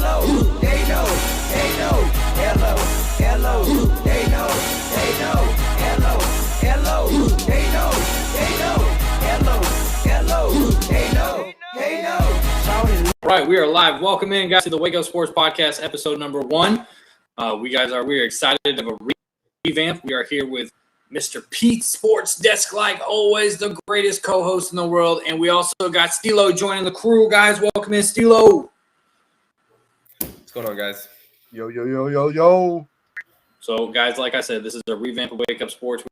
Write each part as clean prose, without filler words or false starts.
hello, they know, hello, hello, they know, hello, hello, they know, hello, they know. All right, we are live. Welcome in, guys, to the Wake Up Sports Podcast, episode number 1. We are excited of a revamp. We are here with Mr. Pete Sports Desk, like always, the greatest co-host in the world. And we also got Stilo joining the crew, guys. Welcome in, Stilo. What's going on, guys? Yo. So, guys, like I said, this is a revamp of Wake Up Sports.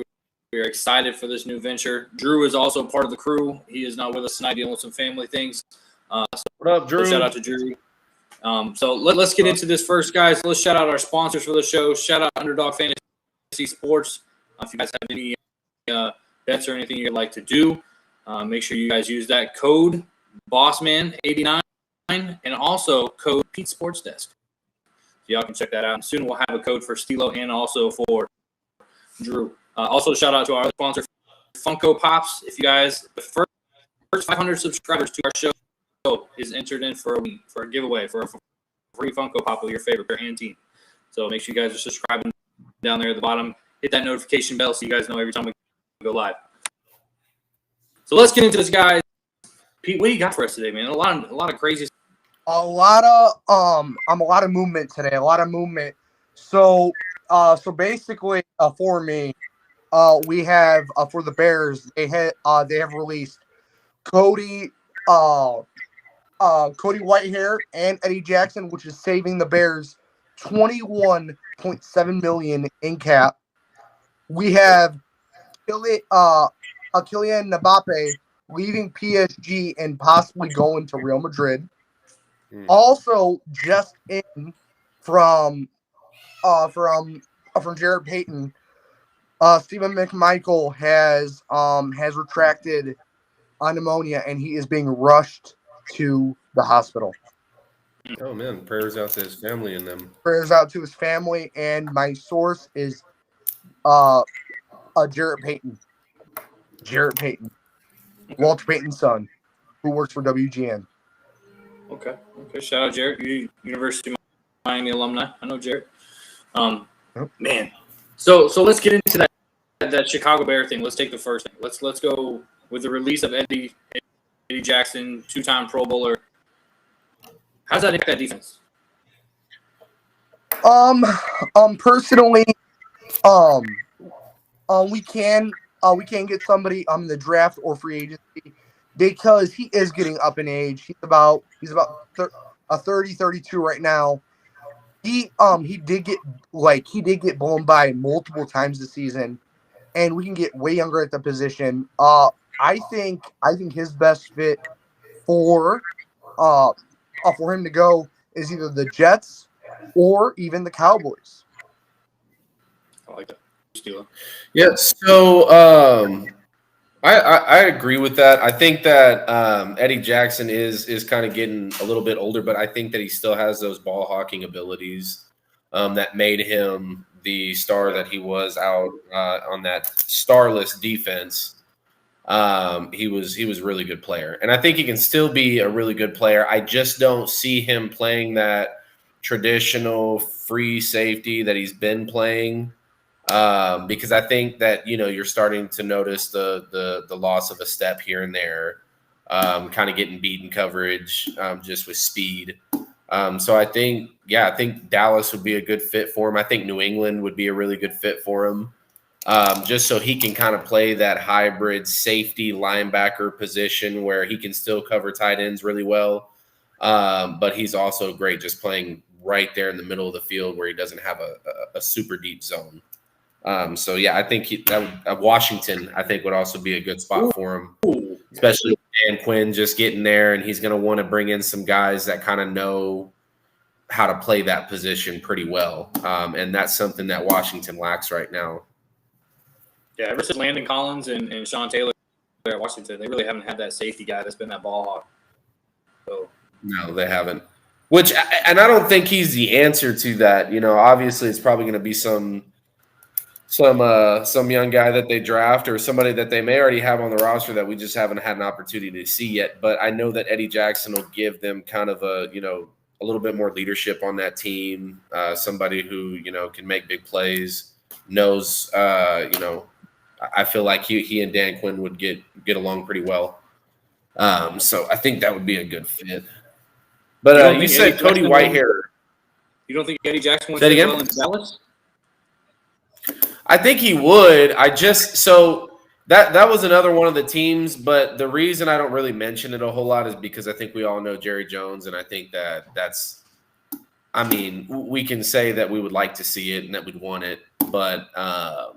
We are excited for this new venture. Drew is also part of the crew. He is not with us tonight, dealing with some family things. What up, Drew? Shout out to Drew. So let's get into this first, guys. Let's shout out our sponsors for the show. Shout out Underdog Fantasy Sports. If you guys have any bets or anything you'd like to do, make sure you guys use that code Bossman89 and also code Pete Sports Desk. So y'all can check that out. And soon we'll have a code for Stilo and also for Drew. Also, shout out to our other sponsor, Funko Pops. If you guys, the first 500 subscribers to our show is entered in for a giveaway for a free Funko Pop of your favorite player and team. So make sure you guys are subscribing down there at the bottom. Hit that notification bell so you guys know every time we go live. So let's get into this, guys. Pete, what do you got for us today, man? A lot of crazy. A lot of movement today. A lot of movement. So basically, for me, we have for the Bears. They have released Cody Whitehair and Eddie Jackson, which is saving the Bears $21.7 million in cap. We have Kylian Mbappe leaving PSG and possibly going to Real Madrid. Also, just in from Jarrett Payton, Stephen McMichael has retracted pneumonia and he is being rushed to the hospital. Oh man, prayers out to his family and them. Prayers out to his family, and my source is Jarrett Payton, Walter Payton's son, who works for WGN. Okay. Shout out Jarrett, University of Miami alumni. I know Jarrett. Man. So let's get into that Chicago Bear thing. Let's take the first thing. Let's go with the release of Eddie Jackson, 2-time Pro Bowler. How's that impact that defense? Personally, we can get somebody in the draft or free agency because he is getting up in age. He's about 30, 32 right now. He did get blown by multiple times this season, and we can get way younger at the position. I think his best fit for him to go is either the Jets or even the Cowboys. I like that. Steele. Yeah, so I agree with that. I think that Eddie Jackson is kind of getting a little bit older, but I think that he still has those ball hawking abilities that made him the star that he was out on that starless defense. He was a really good player, and I think he can still be a really good player. I just don't see him playing that traditional free safety that he's been playing, because I think that you're starting to notice the loss of a step here and there, kind of getting beat in coverage, just with speed. So I think Dallas would be a good fit for him. I think New England would be a really good fit for him. Just so he can kind of play that hybrid safety linebacker position where he can still cover tight ends really well. But he's also great just playing right there in the middle of the field where he doesn't have a super deep zone. So yeah, I think Washington, I think, would also be a good spot for him, especially with Dan Quinn just getting there, and he's going to want to bring in some guys that kind of know how to play that position pretty well. And that's something that Washington lacks right now. Yeah, ever since Landon Collins and Sean Taylor at Washington, they really haven't had that safety guy that's been that ball hawk. So no, they haven't. And I don't think he's the answer to that. Obviously, it's probably going to be some young guy that they draft or somebody that they may already have on the roster that we just haven't had an opportunity to see yet. But I know that Eddie Jackson will give them kind of a little bit more leadership on that team. Somebody who can make big plays, knows. I feel like he and Dan Quinn would get along pretty well. So I think that would be a good fit. But you said Cody Whitehair. You don't think Eddie Jackson would Say it fit again? well in Dallas? I think he would. That was another one of the teams, but the reason I don't really mention it a whole lot is because I think we all know Jerry Jones, and I think we can say that we would like to see it and that we'd want it, but I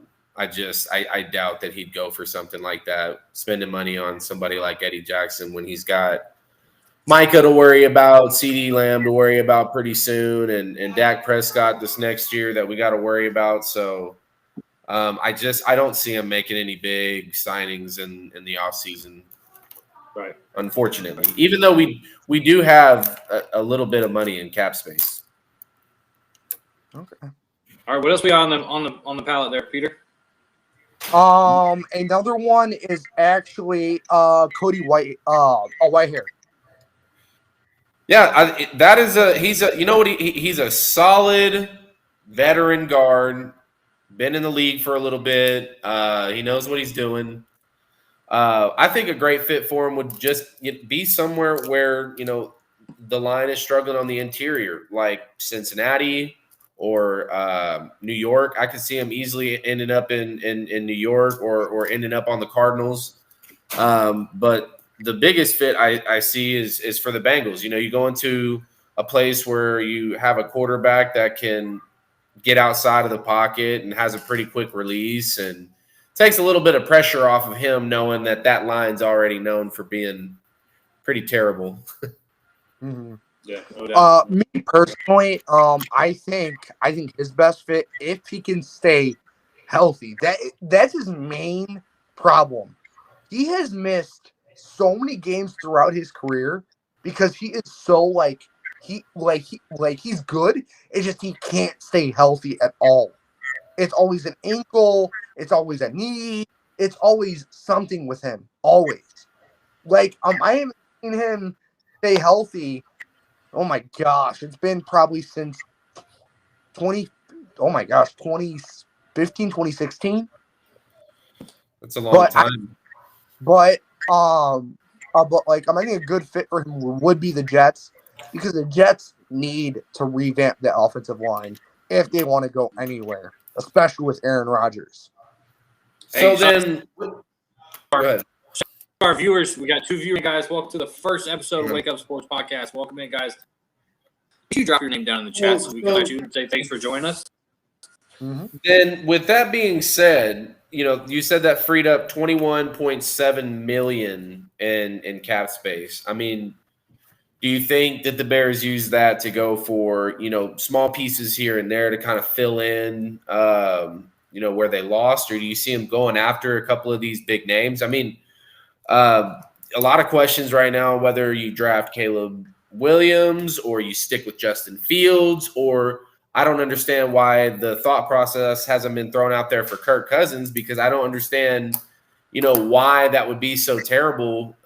doubt that he'd go for something like that, spending money on somebody like Eddie Jackson when he's got Micah to worry about, CeeDee Lamb to worry about pretty soon, and Dak Prescott this next year that we got to worry about. So I don't see him making any big signings in the offseason. Right. Unfortunately, even though we do have a little bit of money in cap space. Okay. All right. What else we got on the palette there, Peter? Another one is actually Cody Whitehair. Yeah, he's a solid veteran guard, been in the league for a little bit. He knows what he's doing. I think a great fit for him would just be somewhere where the line is struggling on the interior, like Cincinnati or New York. I could see him easily ending up in New York or ending up on the Cardinals. But the biggest fit I see is for the Bengals. You go into a place where you have a quarterback that can get outside of the pocket and has a pretty quick release and takes a little bit of pressure off of him, knowing that line's already known for being pretty terrible. Mm-hmm. Yeah, no doubt. Me personally, I think his best fit, if he can stay healthy, that's his main problem. He has missed so many games throughout his career because he is so he's good. It's just he can't stay healthy at all. It's always an ankle. It's always a knee. It's always something with him. Always. I haven't seen him stay healthy. Oh my gosh. It's been probably since 2015, 2016. That's a long time. I think a good fit for him would be the Jets because the Jets need to revamp the offensive line if they want to go anywhere, especially with Aaron Rodgers. So then, go ahead. Our viewers, we got 2 viewers, guys. Welcome to the first episode of Wake Up Sports Podcast. Welcome in, guys. You drop your name down in the chat so we can let you and say thanks for joining us. Mm-hmm. Then, with that being said, you said that freed up $21.7 million in cap space. I mean, do you think that the Bears use that to go for small pieces here and there to kind of fill in where they lost, or do you see them going after a couple of these big names? I mean, a lot of questions right now whether you draft Caleb Williams or you stick with Justin Fields, or I don't understand why the thought process hasn't been thrown out there for Kirk Cousins, because I don't understand, why that would be so terrible,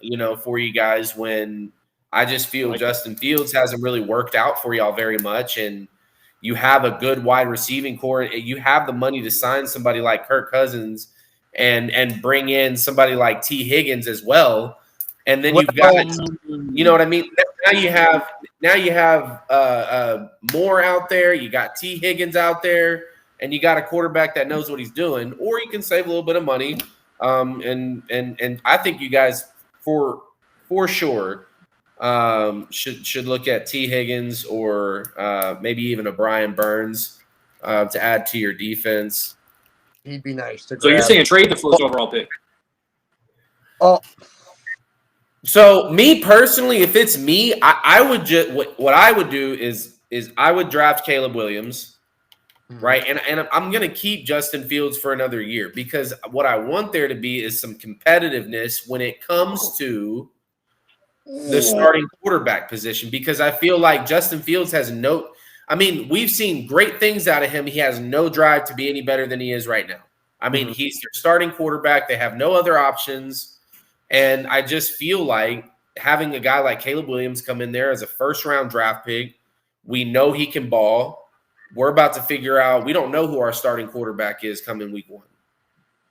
for you guys, when I just feel Justin Fields hasn't really worked out for y'all very much, and you have a good wide receiving core. You have the money to sign somebody like Kirk Cousins and bring in somebody like T. Higgins as well. And then you've got, what I mean? Now you have Moore out there. You got T. Higgins out there, and you got a quarterback that knows what he's doing. Or you can save a little bit of money. And I think you guys for sure should look at T. Higgins or maybe even a Brian Burns to add to your defense. He'd be nice to grab. So you're saying trade the first overall pick? Oh. So me personally, if it's me, I would just what I would do is I would draft Caleb Williams, right? And I'm gonna keep Justin Fields for another year, because what I want there to be is some competitiveness when it comes to the starting quarterback position, because I feel like Justin Fields has we've seen great things out of him. He has no drive to be any better than he is right now. I mean, he's their starting quarterback. They have no other options. And I just feel like having a guy like Caleb Williams come in there as a first-round draft pick We know he can ball. We're about to figure out. We don't know who our starting quarterback is coming week 1.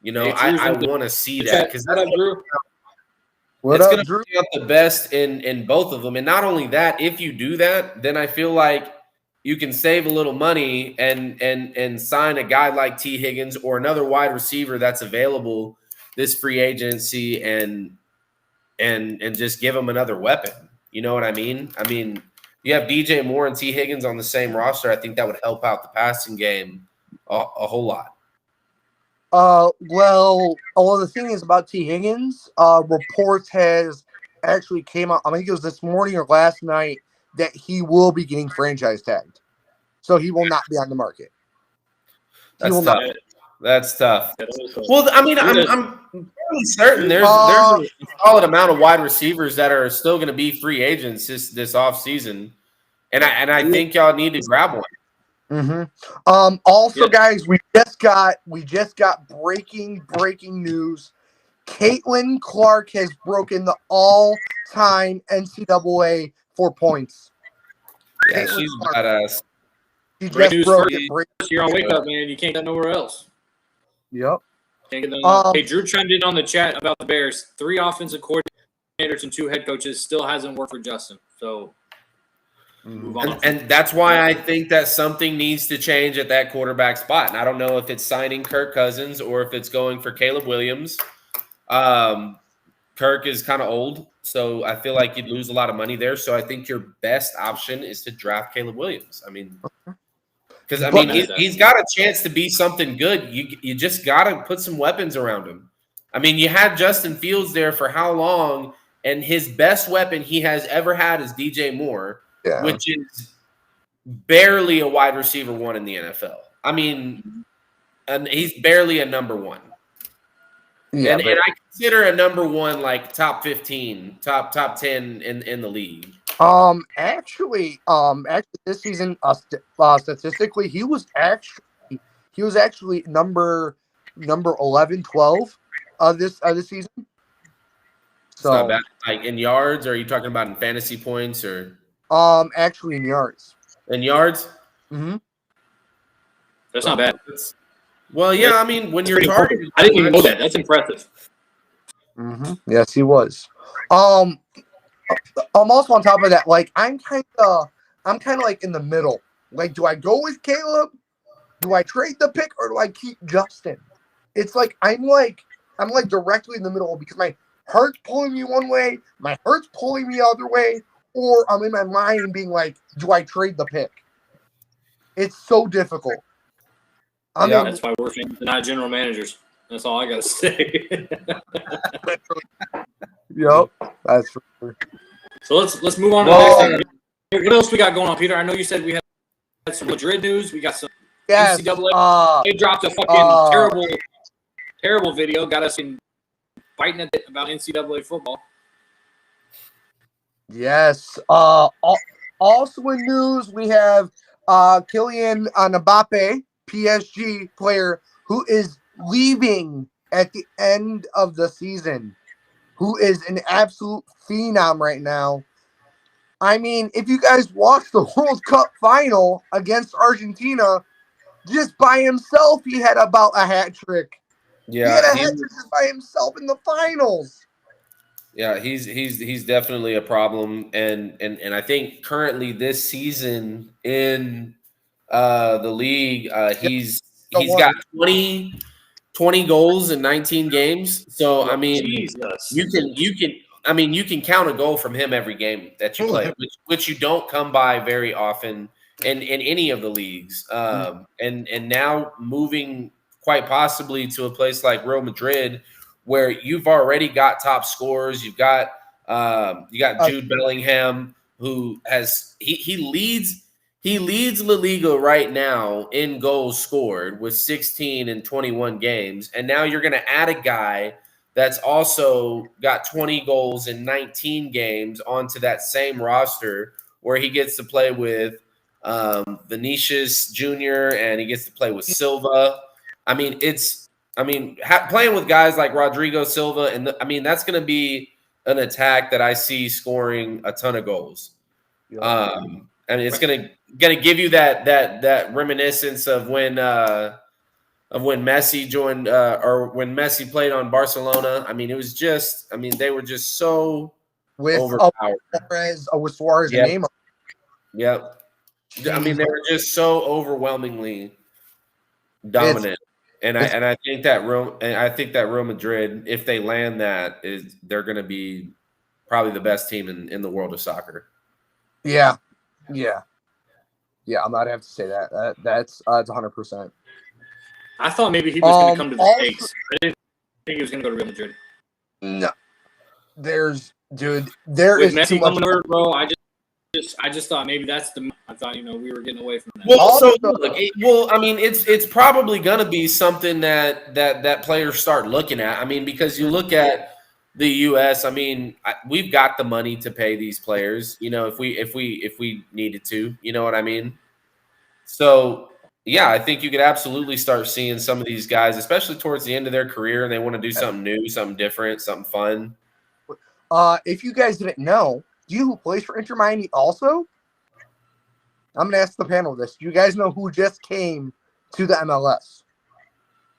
You know, Hey, I want to see that because What up, Drew? What it's up, going to Drew? bring out the best in both of them. And not only that, if you do that, then I feel like you can save a little money and sign a guy like T. Higgins or another wide receiver that's available this free agency and just give him another weapon. You know what I mean? I mean, you have DJ Moore and T. Higgins on the same roster. I think that would help out the passing game a whole lot. Well, the thing is about T. Higgins, reports has actually came out, I think it was this morning or last night, that he will be getting franchise tagged. So he will not be on the market. That's tough. That's tough. Well, I mean, I'm fairly certain there's a solid amount of wide receivers that are still going to be free agents this offseason. And I think y'all need to grab one. Mm-hmm. Also, guys, we just got breaking news. Caitlin Clark has broken the all-time NCAA for points. Yeah, Caitlin she's Clark. badass. She Great just news broke for it. You're on Wake Up, man. You can't get that nowhere else. Yep. Can't get that hey, Drew chimed in on the chat about the Bears. 3 offensive coordinators and 2 head coaches. Still hasn't worked for Justin. So move on. And that's why I think that something needs to change at that quarterback spot. And I don't know if it's signing Kirk Cousins or if it's going for Caleb Williams. Kirk is kind of old, so I feel like you'd lose a lot of money there. So I think your best option is to draft Caleb Williams. I mean, because he's got a chance to be something good. You just got to put some weapons around him. I mean, you had Justin Fields there for how long, and his best weapon he has ever had is DJ Moore, which is barely a wide receiver 1 in the NFL. I mean, and he's barely a number 1. Yeah, and I consider a number 1 like top 15, top 10 in the league. Actually, this season, statistically, he was actually number 11, 12 this season. So, not bad. Like in yards, or are you talking about in fantasy points, or actually in yards? In yards? Mm-hmm. That's not bad. Well, yeah, I mean, when you're targeting, I didn't even know that. That's impressive. Mm-hmm. Yes, he was. I'm also on top of that. Like, I'm kind of like in the middle. Like, do I go with Caleb? Do I trade the pick, or do I keep Justin? It's like I'm directly in the middle because my heart's pulling me one way, my heart's pulling me the other way, or I'm in my mind being like, do I trade the pick? It's so difficult. That's why we're fans, not general managers. That's all I gotta say. Yep, that's for sure. So let's move on to the next thing. What else we got going on, Peter? I know you said we had some Madrid news. We got some NCAA. They dropped a fucking terrible video. Got us fighting a bit about NCAA football. Yes. Also in news, we have Kylian Mbappe, PSG player, who is leaving at the end of the season, who is an absolute phenom right now. I mean, if you guys watched the World Cup final against Argentina, just by himself, he had about a hat trick. Yeah, he had a hat trick just by himself in the finals. Yeah, he's definitely a problem, and I think currently this season in the league, he's got 20 goals in 19 games. So I mean, Jesus. you can count a goal from him every game that you play, which you don't come by very often in any of the leagues. And now moving quite possibly to a place like Real Madrid, where you've already got top scorers. You've got Jude Bellingham, who has he leads La Liga right now in goals scored with 16 in 21 games. And now you're going to add a guy that's also got 20 goals in 19 games onto that same roster, where he gets to play with Vinicius Jr. and he gets to play with Silva. I mean, playing with guys like Rodrigo Silva, and that's going to be an attack that I see scoring a ton of goals. I mean, it's gonna give you that reminiscence of when Messi joined or when Messi played on Barcelona. I mean, it was just, I mean, they were just so with overpowered. Suarez Yep. and Neymar. Yep. I mean, they were just so overwhelmingly dominant. And I think that Real Madrid, if they land that, they're going to be probably the best team in the world of soccer. Yeah. I'm not have to say that. That's 100%. I thought maybe he was going to come to the States. I didn't think he was going to go to Real Madrid. No, there With is Messi too much. coming over, bro. I just thought maybe that's the. I thought we were getting away from that. Well, so look, I mean, it's probably going to be something that players start looking at. I mean, because you look at the U.S. I mean, we've got the money to pay these players. If we needed to, you know what I mean. So yeah, I think you could absolutely start seeing some of these guys, especially towards the end of their career, and they want to do something new, something different, something fun. If you guys didn't know, do you know who plays for Inter Miami also? I'm going to ask the panel this. Do you guys know who just came to the MLS?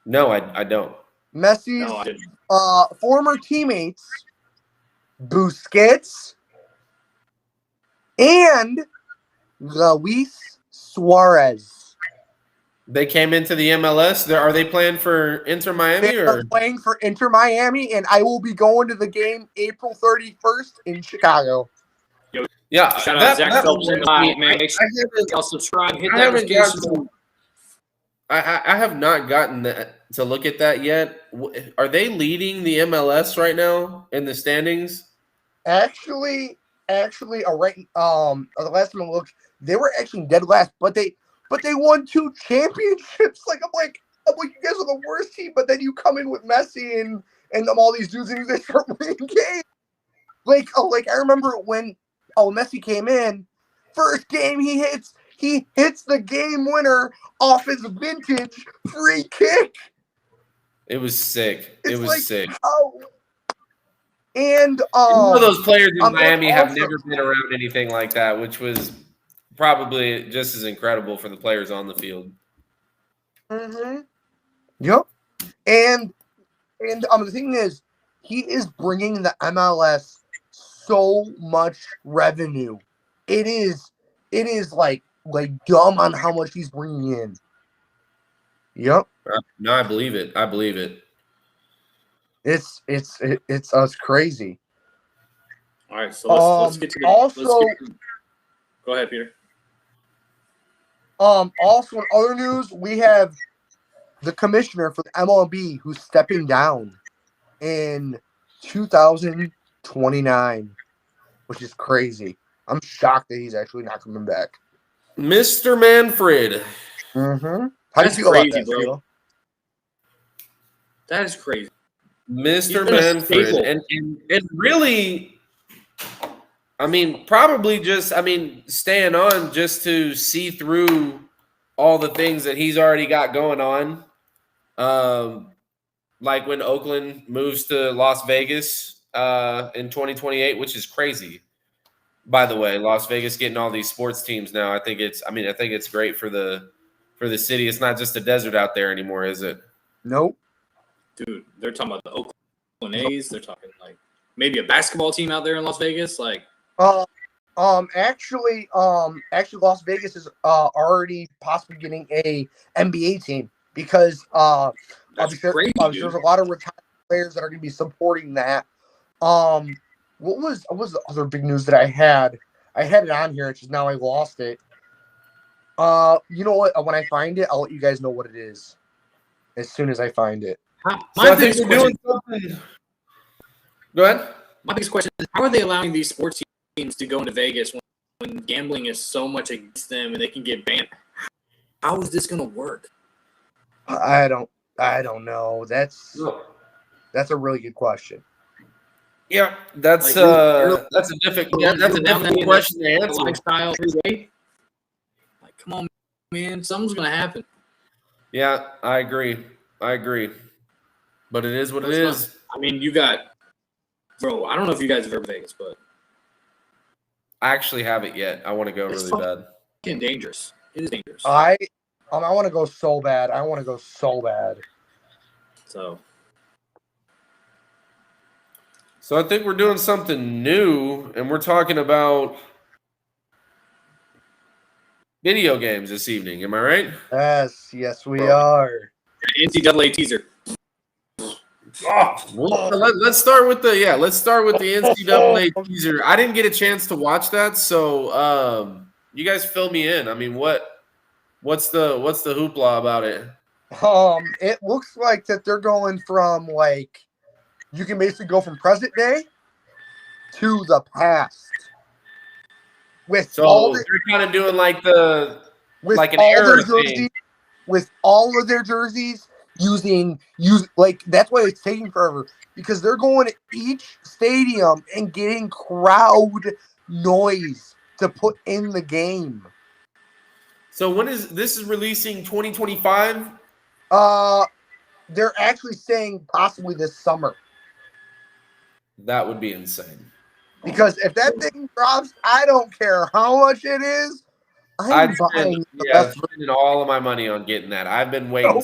No, I don't. Messi's former teammates, Busquets and Luis Suarez. They came into the MLS. Are they playing for Inter Miami? They are playing for Inter Miami, and I will be going to the game April 31st in Chicago. Yeah, shout out Zach Phelps in the live, man. Make sure y'all subscribe, hit that notification. I have not gotten to look at that yet. Are they leading the MLS right now in the standings? Actually, the last time I looked, they were actually dead last, but they won 2 championships. I'm like, you guys are the worst team, but then you come in with Messi and all these dudes and they start winning games. I remember when Messi came in, first game he hits the game winner off his vintage free kick. It was sick. It was sick. Oh. And some of those players in Miami have never been around anything like that, which was probably just as incredible for the players on the field. Mm-hmm. Yep. And the thing is, he is bringing the MLS so much revenue. It is like dumb on how much he's bringing in. Yep. No, I believe it. It's us crazy. All right, so let's get to the, go ahead, Peter. Also in other news, we have the commissioner for the MLB who's stepping down in 2029, which is crazy. I'm shocked that he's actually not coming back. Mr. Manfred. Mm-hmm. That's crazy, bro. That is crazy. Mr. Manfred. And really, I mean, probably just, staying on just to see through all the things that he's already got going on. Like when Oakland moves to Las Vegas in 2028, which is crazy. By the way, Las Vegas getting all these sports teams now. I think it's great for the city. It's not just a desert out there anymore, is it? Nope. Dude, they're talking about the Oakland A's. They're talking maybe a basketball team out there in Las Vegas. Actually, Las Vegas is already possibly getting a NBA team because that's crazy, there's a lot of retired players that are going to be supporting that. What was the other big news that I had? I had it on here, it's just now I lost it. You know what? When I find it, I'll let you guys know what it is as soon as I find it. So I think we're doing something. Go ahead. My biggest question is, how are they allowing these sports teams to go into Vegas when gambling is so much against them and they can get banned? How is this going to work? I don't know. That's a really good question. Yeah, that's a difficult question to answer. Lifestyle, come on, man, something's gonna happen. Yeah, I agree, but it is what it is. I mean, you got, bro. I don't know if you guys have ever been to Vegas, but actually have it yet. I want to go really bad. Fucking dangerous. It is dangerous. I want to go so bad. So I think we're doing something new, and we're talking about video games this evening. Am I right? Yes, we are. NCAA teaser. Well, let's start with the NCAA teaser. I didn't get a chance to watch that, so you guys fill me in. I mean, what's the hoopla about it? It looks like that they're going from like you can basically go from present day to the past. So they're kind of doing like an era thing. With all of their jerseys like that's why it's taking forever because they're going to each stadium and getting crowd noise to put in the game. So when is this releasing 2025? They're actually saying possibly this summer. That would be insane. Because if that thing drops, I don't care how much it is. I'm buying spending all of my money on getting that. I've been waiting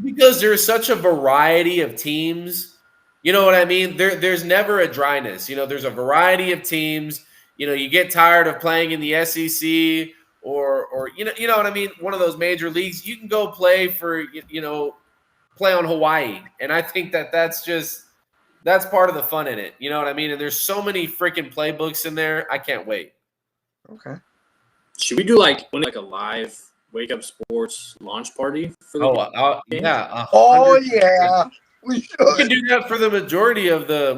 because there's such a variety of teams. You know what I mean? There's never a dryness. You know, there's a variety of teams. You know, you get tired of playing in the SEC or you know what I mean? One of those major leagues. You can go play play on Hawaii, and I think that's part of the fun in it. You know what I mean? And there's so many freaking playbooks in there. I can't wait. Okay. Should we do like a live Wake Up Sports launch party for the game? Yeah. Yeah. We should. We can do that for the majority of the.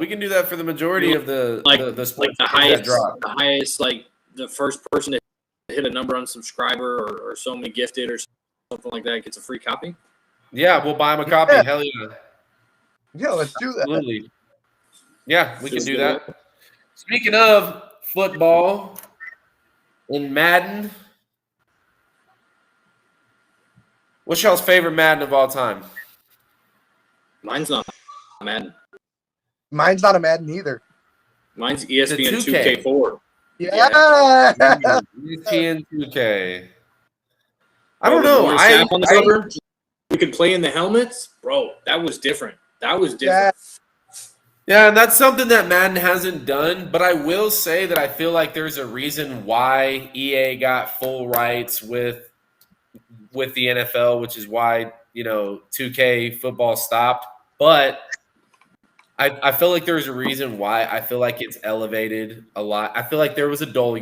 Sports like the highest, like the first person to hit a number on subscriber or so many gifted or something like that gets a free copy. Yeah, we'll buy them a copy. Yeah. Hell yeah. Yeah, let's do that. Absolutely. Yeah, we can do that. Speaking of football in Madden, what's y'all's favorite Madden of all time? Mine's not Madden. Mine's not a Madden either. Mine's ESPN 2K4. Yeah. ESPN 2K. I don't know. We could play in the helmets, bro. That was different. Yeah, and that's something that Madden hasn't done. But I will say that I feel like there's a reason why EA got full rights with the NFL, which is why 2K football stopped. But I feel like there's a reason why I feel like it's elevated a lot. I feel like there was a dull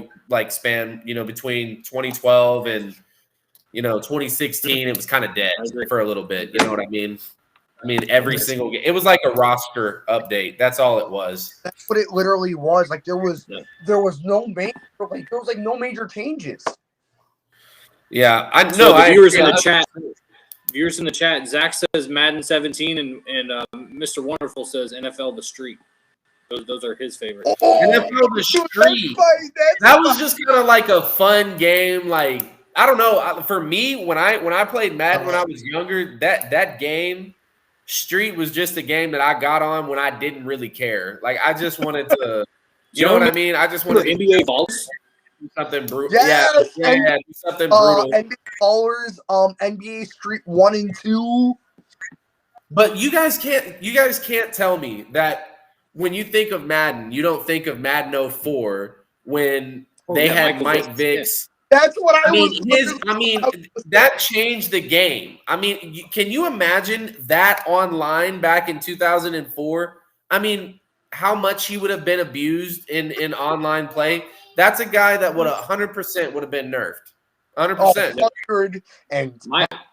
span, between 2012 and 2016. It was kind of dead for a little bit. You know what I mean? I mean, every single game. It was like a roster update. That's all it was. That's what it literally was. Like there was no major changes. Yeah, I know. So the viewers in the chat. Zach says Madden 17, and Mr. Wonderful says NFL The Street. Those are his favorites. NFL The Street. That was just kind of like a fun game. Like I don't know. For me, when I played Madden when I was younger, that game. Street was just a game that I got on when I didn't really care. Like I just wanted to, you know what I mean? I just wanted NBA Balls. Do something brutal. Yes, do something brutal. NBA Ballers, NBA Street 1 and 2. But you guys can't tell me that when you think of Madden, you don't think of Madden 04 when they had Mike Vicks. That's what I mean, that changed the game. I mean, can you imagine that online back in 2004? I mean, how much he would have been abused in online play. That's a guy that would 100% would have been nerfed. 100%.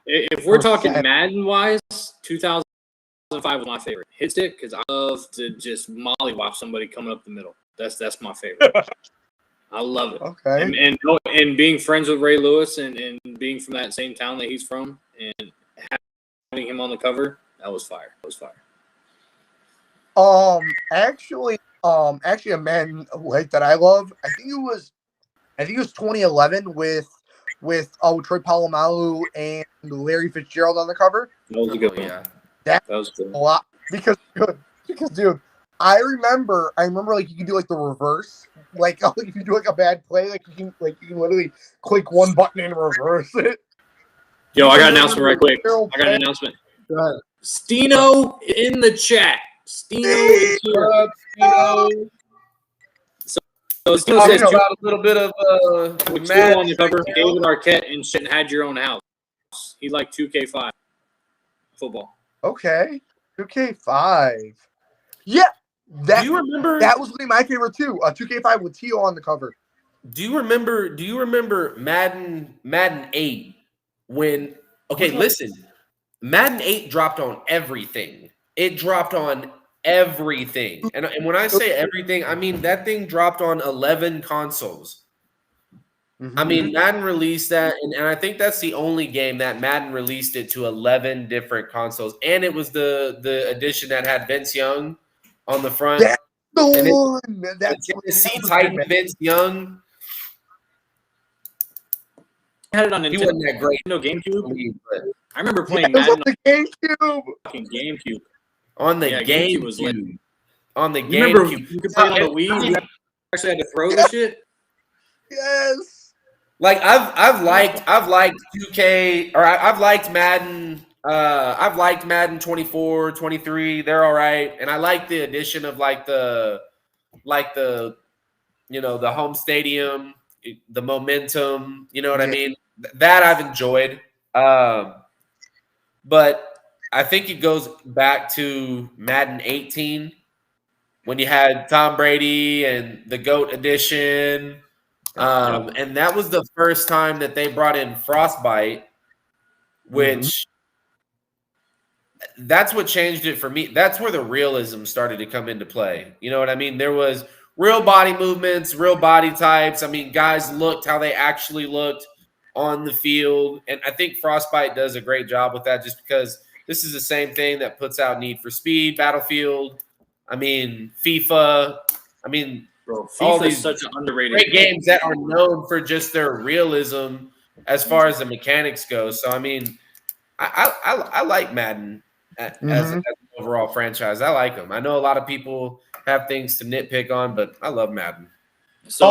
If we're talking Madden-wise, 2005 was my favorite. Hit stick, because I love to just mollywop somebody coming up the middle. That's my favorite. I love it. Okay. And being friends with Ray Lewis and being from that same town that he's from and having him on the cover, that was fire. Actually a man like that I love. I think it was 2011 with Troy Polamalu and Larry Fitzgerald on the cover. That was a good one. That was good. A lot because dude, I remember like you can do like the reverse. Like if you do like a bad play, you can literally click one button and reverse it. Yo, I got an announcement right quick. Stino in the chat. Stino is here. So Stino Talking says about a little bit of with Madden on the cover, David Arquette and shit had your own house. He liked 2K5 football. Okay, 2K5. Yeah, do you remember that was really my favorite too. 2K5 with Tio on the cover. Do you remember Madden 8 when listen, Madden 8 dropped on everything. It dropped on everything. And when I say everything, I mean that thing dropped on 11 consoles. Mm-hmm. I mean, Madden released that, and I think that's the only game that Madden released it to 11 different consoles. And it was the edition that had Vince Young on the front. That's the one. That's Tennessee Titan Vince Young. Had it on He wasn't that great. No GameCube. But I remember playing Madden on Madden the GameCube. on GameCube. On the GameCube was lit. GameCube. On the Remember, GameCube. you could play on the Wii. You actually had to throw the shit. Yes. Like I've liked 2K or I've liked Madden. I've liked Madden 24, 23. They're all right, and I like the addition of the the home stadium, the momentum. You know what I mean? That I've enjoyed. But I think it goes back to Madden 18 when you had Tom Brady and the GOAT edition. And that was the first time that they brought in Frostbite, which that's what changed it for me. That's where the realism started to come into play. You know what I mean? There was real body movements, real body types. I mean, guys looked how they actually looked on the field. And I think Frostbite does a great job with that just because this is the same thing that puts out Need for Speed, Battlefield. I mean, FIFA. I mean, bro, all FIFA these is such an underrated great games that are known for just their realism as far as the mechanics go. So, I mean, I like Madden as an overall franchise. I like them. I know a lot of people have things to nitpick on, but I love Madden. So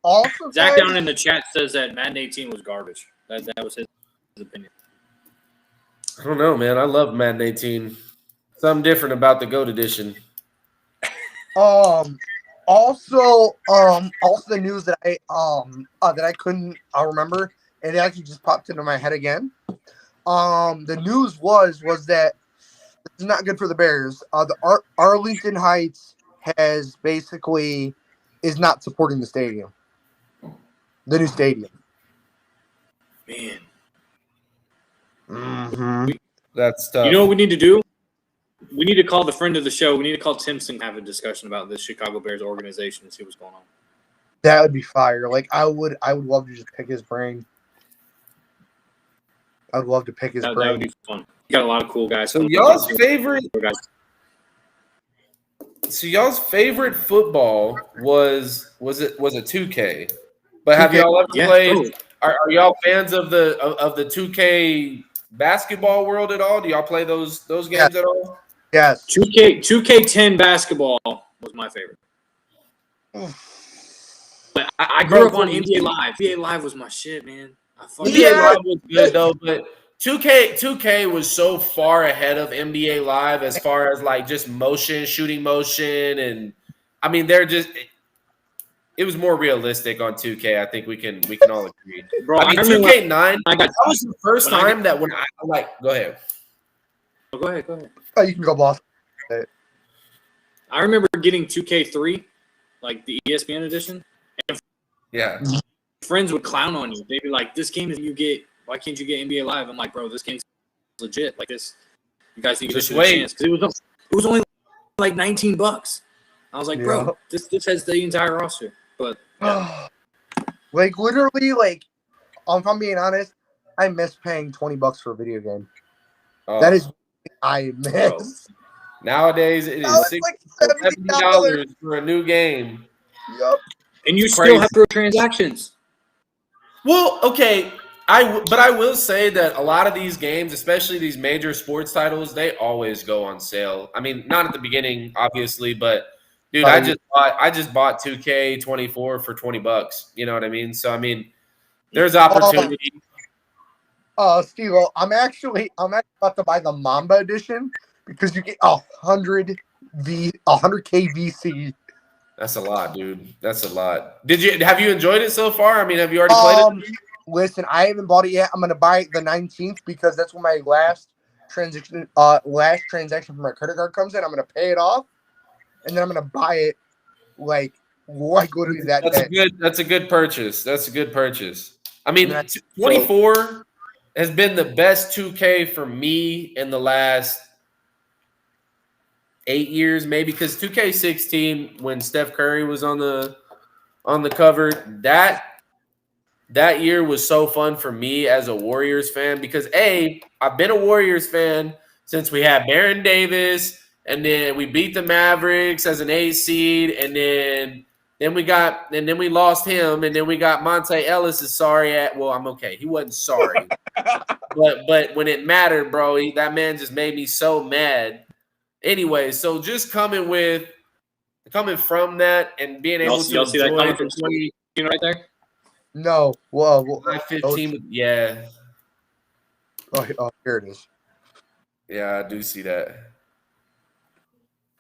Also, Zach down in the chat says that Madden 18 was garbage. That was his opinion. I don't know, man. I love Madden 18. Something different about the GOAT edition. Also the news that I couldn't remember, and it actually just popped into my head again. The news was that it's not good for the Bears. The Arlington Heights is not supporting the stadium, the new stadium. Man, That's tough. you know what we need to do? We need to call the friend of the show. We need to call Timson and have a discussion about this Chicago Bears organization and see what's going on. That would be fire. Like I would love to just pick his brain. I would love to pick his That brain. would be fun. You got a lot of cool guys. So y'all's favorite football was a 2K. But have 2K, y'all ever yeah. played? Are y'all fans of the 2K basketball world at all? Do y'all play those games at all? Yes. 2K10 basketball was my favorite. But I grew up on NBA Live. NBA Live was my shit, man. NBA Live was good though, but 2K was so far ahead of NBA Live as far as like just shooting motion, and I mean it was more realistic on 2K. I think we can all agree. Bro, I mean 2K9. That was the first time that when I go ahead. Oh, go ahead. Oh, you can go, boss. I remember getting 2K3, like the ESPN edition. And Yeah. friends would clown on you. They'd be like, "This game is you get. Why can't you get NBA Live?" I'm like, "Bro, this game's legit. Like this, you guys need to Just give it a wait. chance." Because it was only like $19. I was like, "Bro, this has the entire roster." But like literally, like if I'm being honest, I miss paying $20 for a video game. That is I miss. Nowadays it is $70 for a new game. Yep. and you still have to transactions. Well, okay. But I will say that a lot of these games, especially these major sports titles, they always go on sale. I mean, not at the beginning, obviously, but dude, I just bought 2K24 for $20. You know what I mean? So I mean, there's opportunity. Steve, I'm actually about to buy the Mamba edition because you get 100K VC. That's a lot, dude. That's a lot. Have you enjoyed it so far? I mean, have you already played it? Listen, I haven't bought it yet. I'm gonna buy it the 19th because that's when my last transaction for my credit card comes in. I'm gonna pay it off, and then I'm gonna buy it like literally that day. That's a good purchase. That's a good purchase. I mean, 24 has been the best 2K for me in the last 8 years, maybe, because 2K16 when Steph Curry was on the cover, that year was so fun for me as a Warriors fan because I've been a Warriors fan since we had Baron Davis, and then we beat the Mavericks as an 8 seed, and then we lost him, and then we got Monte Ellis is sorry at. Well, I'm okay. He wasn't sorry, but when it mattered, bro, that man just made me so mad. Anyway, so just coming from that and being able to see that coming from 20 right there. No, well 15, yeah. Oh, here it is. Yeah, I do see that.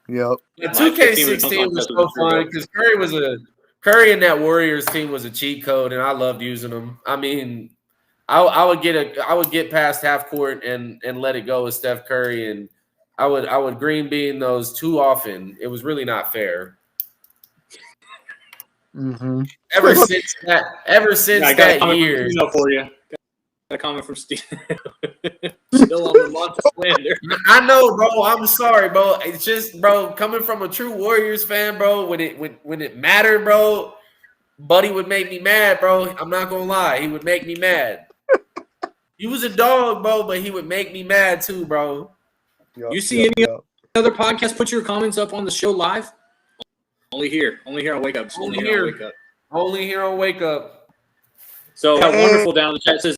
Yep. Yeah, 2K16 was so fun because Curry and that Warriors team was a cheat code, and I loved using them. I mean, I would get past half court and let it go with Steph Curry, and I would green bean those too often. It was really not fair. Mm-hmm. Ever since that year. For you. A comment from Steve. Still on the month of slander. I know, bro. I'm sorry, bro. It's just, bro, coming from a true Warriors fan, bro. When it mattered, bro, Buddy would make me mad, bro. I'm not gonna lie, he would make me mad. He was a dog, bro, but he would make me mad too, bro. You see any other podcast? Put your comments up on the show live. Only here on Wake Up. Only here on Wake Up. So wonderful down in the chat says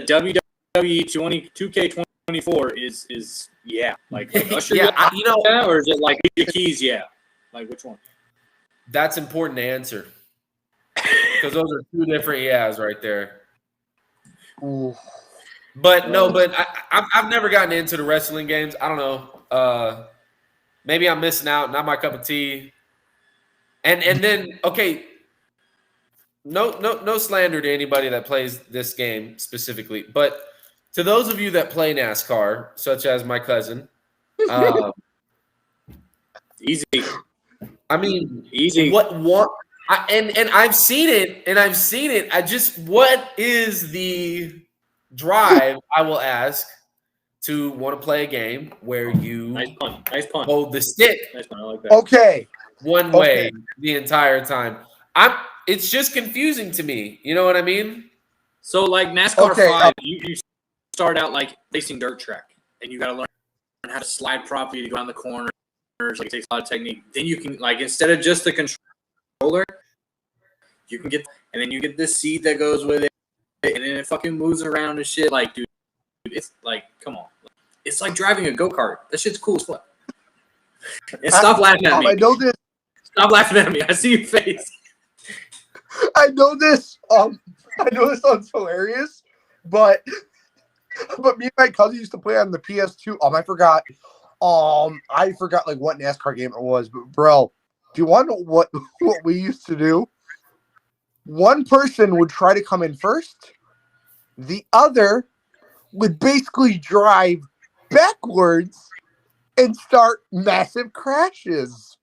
WWE 2K24 is like Usher, or is it like Alicia Keys? Yeah, like which one? That's important to answer because those are two different yeahs right there. Ooh. But I've never gotten into the wrestling games. I don't know. Maybe I'm missing out. Not my cup of tea. And then okay, no slander to anybody that plays this game specifically, but to those of you that play NASCAR, such as my cousin, easy. I mean, easy. And I've seen it. What is the drive? I will ask to want to play a game where you nice pun. Hold the stick. Nice pun. I like that. Okay. One way the entire time. It's just confusing to me. You know what I mean? So like NASCAR 5, you start out like racing dirt track, and you got to learn how to slide properly to go around the corners. Like it takes a lot of technique. Then you can like instead of just the controller, you can get and then you get the seat that goes with it, and then it fucking moves around and shit. Like, dude, it's like, come on, it's like driving a go-kart. That shit's cool as fuck. And stop laughing at me. I know this. Stop laughing at me. I see your face. I know this. I know this sounds hilarious, but me and my cousin used to play on the PS2. I forgot. I forgot like what NASCAR game it was. But bro, do you want to know what we used to do? One person would try to come in first. The other would basically drive backwards and start massive crashes.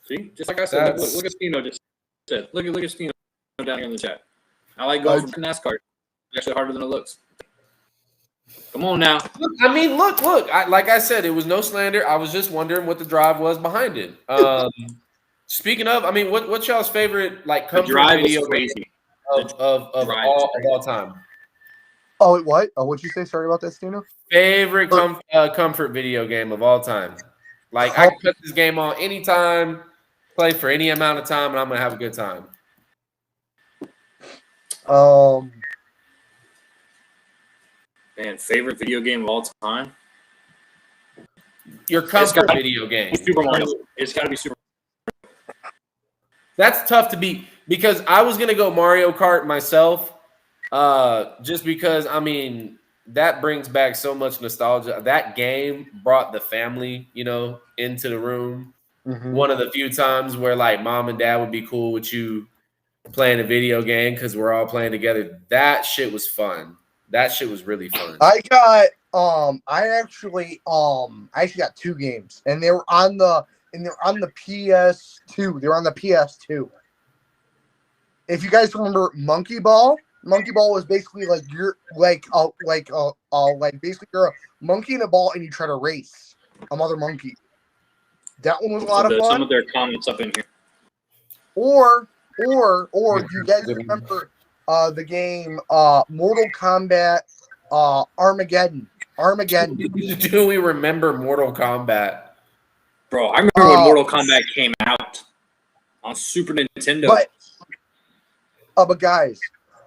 See, just like I said, look at Stino just said. Look at Stino down here in the chat. I like going from NASCAR. It's actually harder than it looks. Come on now. I mean, look. Like I said, it was no slander. I was just wondering what the drive was behind it. Speaking of, I mean, what's y'all's favorite like comfort video of all time? Oh, wait, what? Oh, what'd you say? Sorry about that, Stino. Favorite comfort video game of all time. Like I can put this game on anytime, play for any amount of time, and I'm gonna have a good time. Man, favorite video game of all time? Your comfort video game. Super Mario. It's got to be Super That's tough to beat because I was gonna go Mario Kart myself, just because I mean that brings back so much nostalgia. That game brought the family, into the room. Mhm. One of the few times where like mom and dad would be cool with you playing a video game because we're all playing together. That shit was fun. That shit was really fun. I actually got 2 games, and they're on the PS2. They're on the PS2. If you guys remember Monkey Ball was basically like you're basically you're a monkey in a ball and you try to race a mother monkey. That one was a lot of fun. Some of their comments up in here. Or do you guys remember the game Mortal Kombat Armageddon? Do we remember Mortal Kombat? Bro, I remember when Mortal Kombat came out on Super Nintendo. But guys,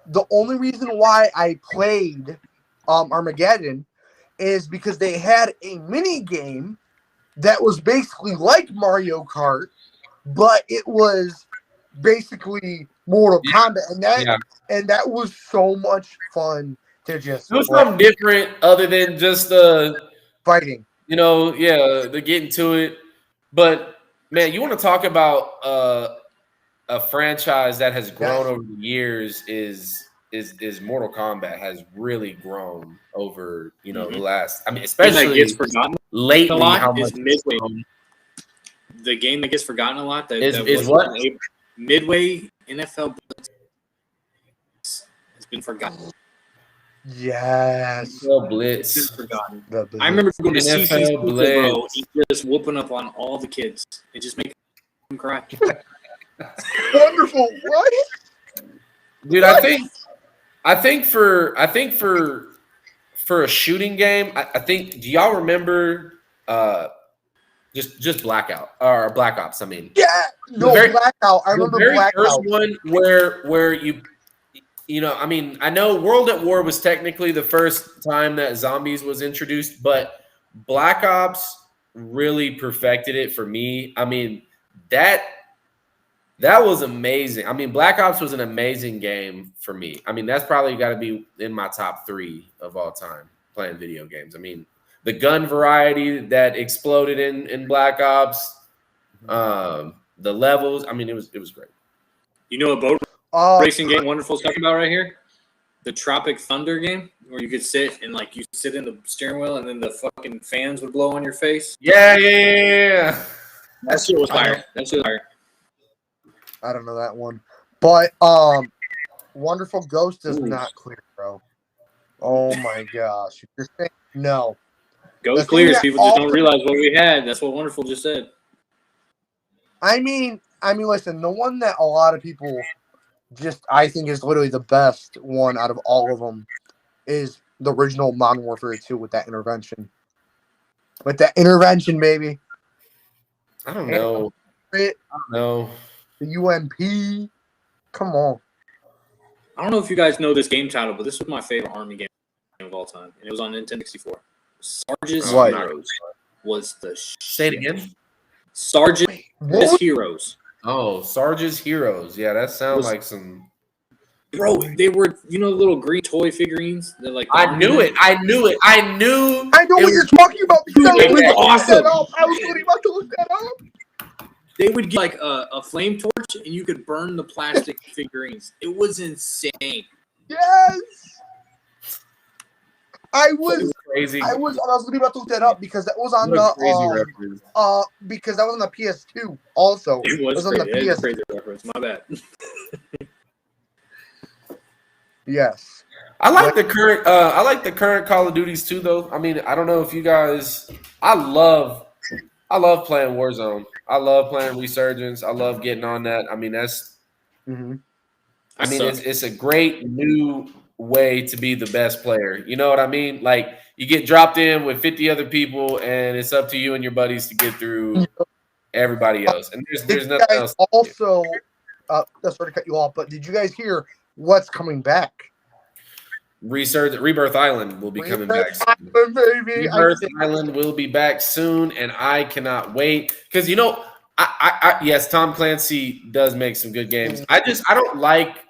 the only reason why I played Armageddon is because they had a mini game that was basically like Mario Kart, but it was basically Mortal Kombat, and that was so much fun to just. It was something different other than just fighting. The getting to it. But man, you want to talk about a franchise that has grown over the years is Mortal Kombat has really grown over the last. I mean, especially that gets forgotten lately. a lot how is much Midway. The game that gets forgotten a lot is what Midway NFL Blitz has been forgotten. Yes, NFL Blitz. It's been forgotten. I remember going to NFL CC bro, and just whooping up on all the kids and just making them cry. Wonderful. What? Dude, I think for a shooting game, I think. Do y'all remember just Blackout or Black Ops? I mean, Yeah, no, Blackout. I remember the very Blackout. first one where I mean, I know World at War was technically the first time that zombies was introduced, but Black Ops really perfected it for me. I mean, that was amazing. I mean, Black Ops was an amazing game for me. I mean, that's probably got to be in my top 3 of all time playing video games. I mean, the gun variety that exploded in Black Ops, the levels. I mean, it was great. You know a boat racing game Wonderful's talking about right here? The Tropic Thunder game, where you could sit and you sit in the steering wheel and then the fucking fans would blow on your face. Yeah. That shit was fire. I don't know that one, but Wonderful Ghost is not clear, bro. Oh my gosh! If you're saying no, Ghost clears. People just don't realize what we had. That's what Wonderful just said. I mean, listen. The one that a lot of people I think is literally the best one out of all of them is the original Modern Warfare 2 with that intervention. Baby. I don't know. The UMP. Come on. I don't know if you guys know this game title, but this was my favorite Army game of all time, and it was on Nintendo 64. Sarge's Heroes was the shit. Say it again. Sarge's Heroes. Oh, Sarge's Heroes. Yeah, that sounds like some. Bro, they were little green toy figurines. They're like. I knew it. I know what you're talking about. It was awesome. I was literally about to look that up. They would get a flame torch, and you could burn the plastic figurines. It was insane. Yes. I was crazy. I was literally about to look that up because that was on because that was on the PS2 also. It was on the PS2. crazy reference. My bad. Yes. I like the current Call of Duties too, though. I mean, I don't know if you guys. I love playing Warzone. I love playing Resurgence. I love getting on that. I mean, that's. Mm-hmm. I mean, it's a great new way to be the best player. You know what I mean? Like, you get dropped in with 50 other people, and it's up to you and your buddies to get through everybody else. And there's nothing else. Also, sorry to cut you off, but did you guys hear what's coming back? Rebirth Island will be coming back soon. Island, baby. Rebirth Island will be back soon, and I cannot wait because yes, Tom Clancy does make some good games. I don't like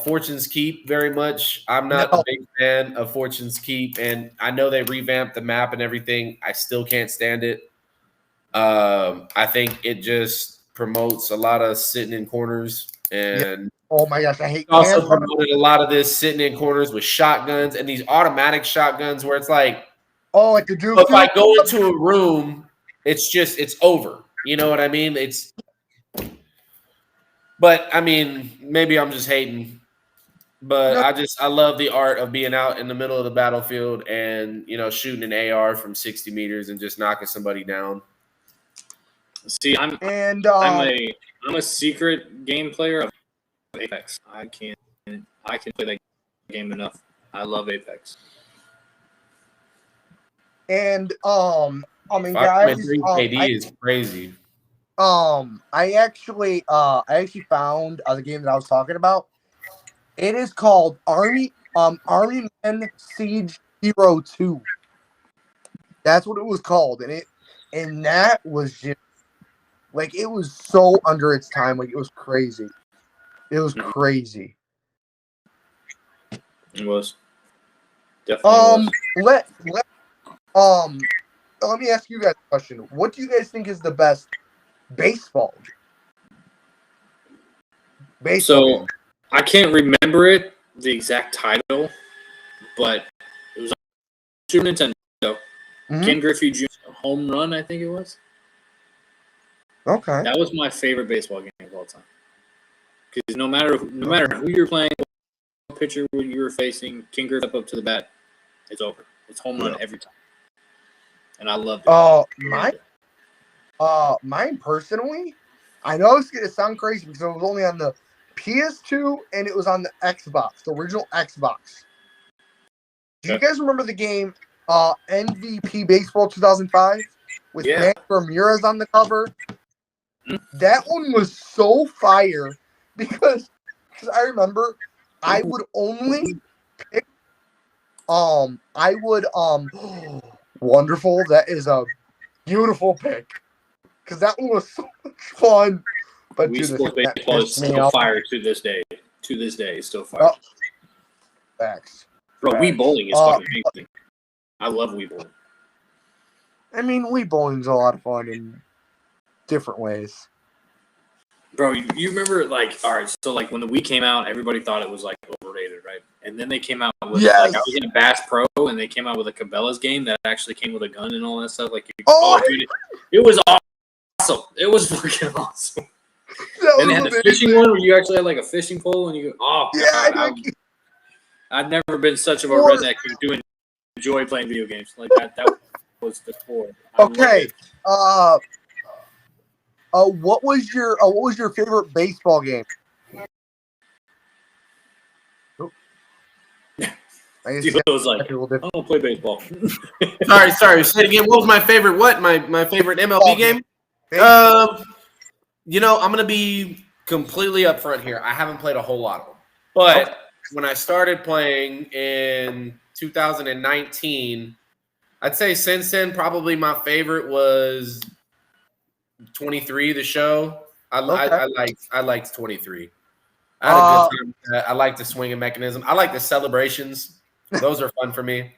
Fortune's Keep very much. I'm not a big fan of Fortune's Keep, and I know they revamped the map and everything. I still can't stand it. I think it just promotes a lot of sitting in corners, and oh my gosh, I hate. Also promoted a lot of this sitting in corners with shotguns and these automatic shotguns where it's like, like the Duke. if I go into a room, it's over. You know what I mean? But I mean, maybe I'm just hating. But I love the art of being out in the middle of the battlefield and shooting an AR from 60 meters and just knocking somebody down. See, I'm a secret game player of Apex. I can play that game enough. I love Apex. And guys, KD is crazy. I actually found the game that I was talking about. It is called Army Men Siege Hero 2. That's what it was called, and that was just it was so under its time. It was crazy. It was crazy. It was definitely. Let me ask you guys a question. What do you guys think is the best baseball game? So I can't remember the exact title, but it was on Super Nintendo. Mm-hmm. Ken Griffey Jr. Home Run, I think it was. Okay. That was my favorite baseball game of all time. Because no matter who you're playing, what pitcher you were facing, Ken Griffey up to the bat, it's over. It's home run every time. And I loved it. Mine personally, I know it's gonna sound crazy because it was only on the PS2 and it was on the Xbox, the original Xbox. Do you guys remember the game MVP Baseball 2005 with Manny Ramirez on the cover? That one was so fire because I remember I would only pick wonderful. That is a beautiful pick because that one was so much fun. But Wii Sports Baseball is still fire to this day. To this day, it's still fire. Facts. Bro, Wii Bowling is fucking amazing. I love Wii Bowling. I mean, Wii Bowling's a lot of fun in different ways. Bro, you remember, all right, so, when the Wii came out, everybody thought it was, overrated, right? And then they came out with, I was in a Bass Pro, and they came out with a Cabela's game that actually came with a gun and all that stuff. Dude, it was awesome. It was freaking awesome. And they had the fishing one where you actually had, a fishing pole, and you go, I've never been such of a redneck who enjoy playing video games. That was the core. Okay. What was your favorite baseball game? Dude, I was I don't play baseball. sorry. Say it again. What was my favorite? What my favorite MLB game? I'm gonna be completely upfront here. I haven't played a whole lot of them, but when I started playing in 2019, I'd say since then probably my favorite was 23, the show. I liked 23. I had a good time with that. I like the swinging mechanism. I like the celebrations. Those are fun for me.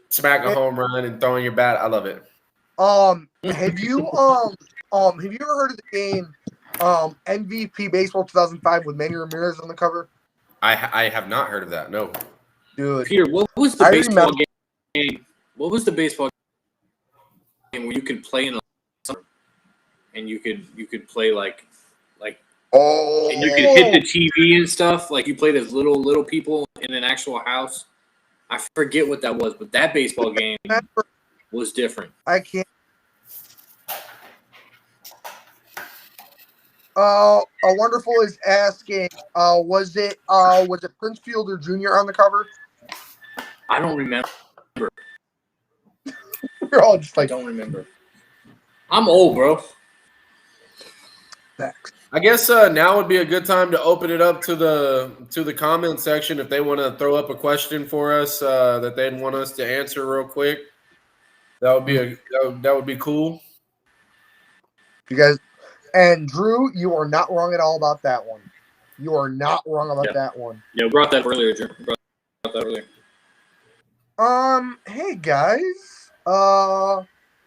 Smack a home run and throwing your bat. I love it. Have you ever heard of the game MVP Baseball 2005 with Manny Ramirez on the cover? I have not heard of that. No. Dude. Peter, what was the baseball game? What was the baseball game where you could play in a summer and you could play and you could hit the TV and stuff, you played as little people in an actual house. I forget what that was, but that baseball game was different. I can't. Wonderful is asking, was it Prince Fielder Jr. on the cover? I don't remember. We're all just I don't remember. I'm old, bro. Facts. I guess now would be a good time to open it up to the comment section if they want to throw up a question for us that they'd want us to answer real quick. That would be that would be cool. You guys, and Drew, you are not wrong at all about that one. You are not wrong about that one. Yeah, we brought that earlier, Drew. Hey guys.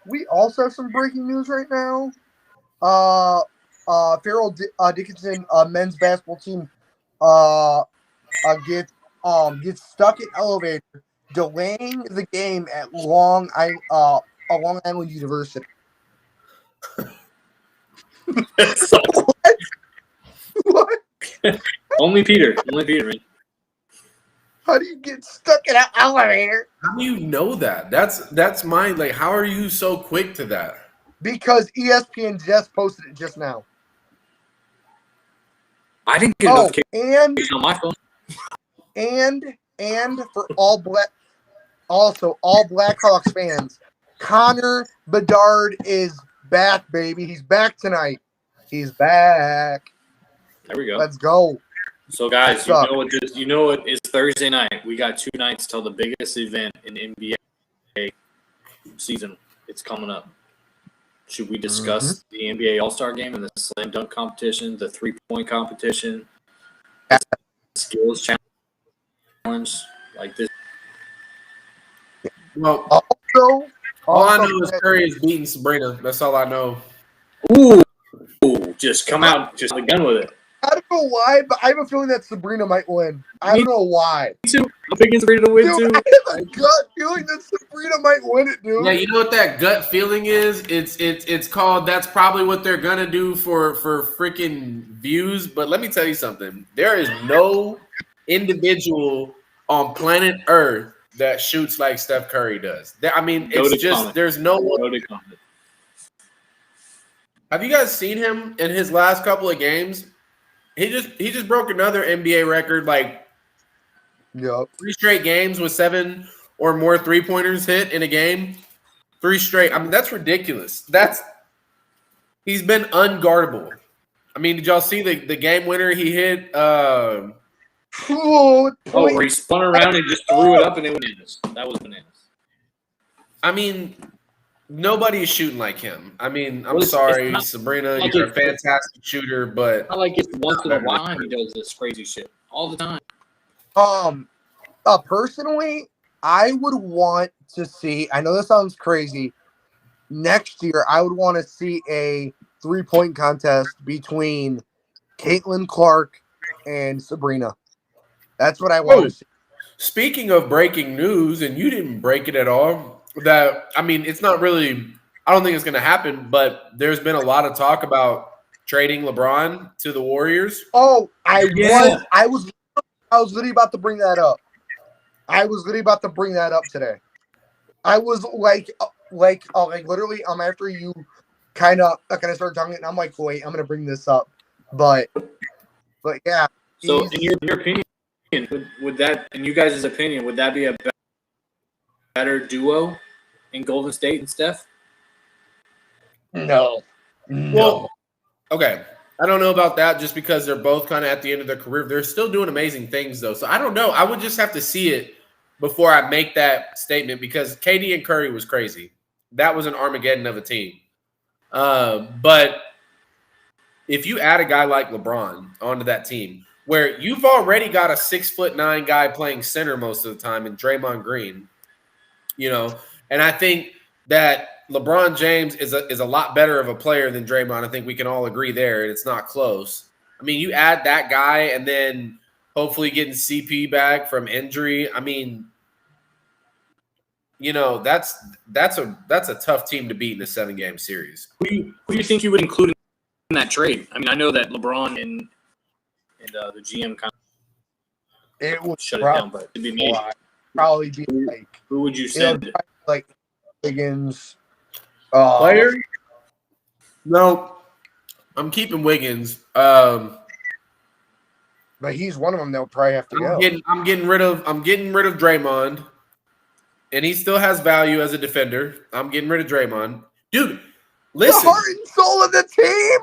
We also have some breaking news right now. Farrell Dickinson men's basketball team gets stuck in elevator, delaying the game at Long Island University. What? Only Peter, man. How do you get stuck in an elevator? How do you know that? That's my like. How are you so quick to that? Because ESPN just posted it just now. I didn't get a notification on my phone. And for all Blackhawks fans, Connor Bedard is back, baby. He's back tonight. He's back. There we go. Let's go. So, guys, you know what? It's Thursday night. We got 2 nights till the biggest event in NBA season. It's coming up. Should we discuss the NBA All-Star Game and the slam dunk competition, the 3-point competition, the skills challenge, like this? Well, all I know is Curry is beating Sabrina. That's all I know. Ooh, just come out, just again with it. I don't know why, but I have a feeling that Sabrina might win. I don't know why. Me too. I'm picking Sabrina to win too. I have a gut feeling that Sabrina might win it, dude. Yeah, you know what that gut feeling is? It's called. That's probably what they're gonna do for freaking views. But let me tell you something. There is no individual on planet Earth that shoots like Steph Curry does. I mean, it's just there's no one. Have you guys seen him in his last couple of games? He just broke another NBA record, like 3 straight games with 7 or more 3-pointers hit in a game. 3 straight. I mean, that's ridiculous. He's been unguardable. I mean, did y'all see the game winner he hit? Where he spun around and just threw it up and it went bananas. That was bananas. I mean, nobody is shooting like him. I mean, I'm sorry, Sabrina, you're a fantastic shooter, but I like it once in a while he does this crazy shit all the time. Personally, I would want to see. I know this sounds crazy. Next year, I would want to see a 3-point contest between Caitlin Clark and Sabrina. That's what I want to see. Speaking of breaking news, and you didn't break it at all. It's not really – I don't think it's going to happen, but there's been a lot of talk about trading LeBron to the Warriors. Oh, I was literally about to bring that up. I was literally about to bring that up today. I was like literally after you kind of started talking, and I'm like, wait, I'm going to bring this up. But yeah. So in your opinion, would that, in you guys' opinion, would that be a better duo in Golden State and Steph? No. Well, okay. I don't know about that just because they're both kind of at the end of their career. They're still doing amazing things, though. So I don't know. I would just have to see it before I make that statement because KD and Curry was crazy. That was an Armageddon of a team. But if you add a guy like LeBron onto that team, where you've already got a 6'9" guy playing center most of the time in Draymond Green, and I think that LeBron James is a lot better of a player than Draymond. I think we can all agree there, and it's not close. I mean, you add that guy and then hopefully getting CP back from injury. I mean, that's a tough team to beat in a 7-game series. Who do you think you would include in that trade? I mean, I know that LeBron and the GM kind of shut it down, but it'd be me. Probably be like, who would you send? Like Wiggins. Player? No, I'm keeping Wiggins. But he's one of them that would probably have to go. I'm getting rid of Draymond, and he still has value as a defender. I'm getting rid of Draymond, dude. Listen, the heart and soul of the team.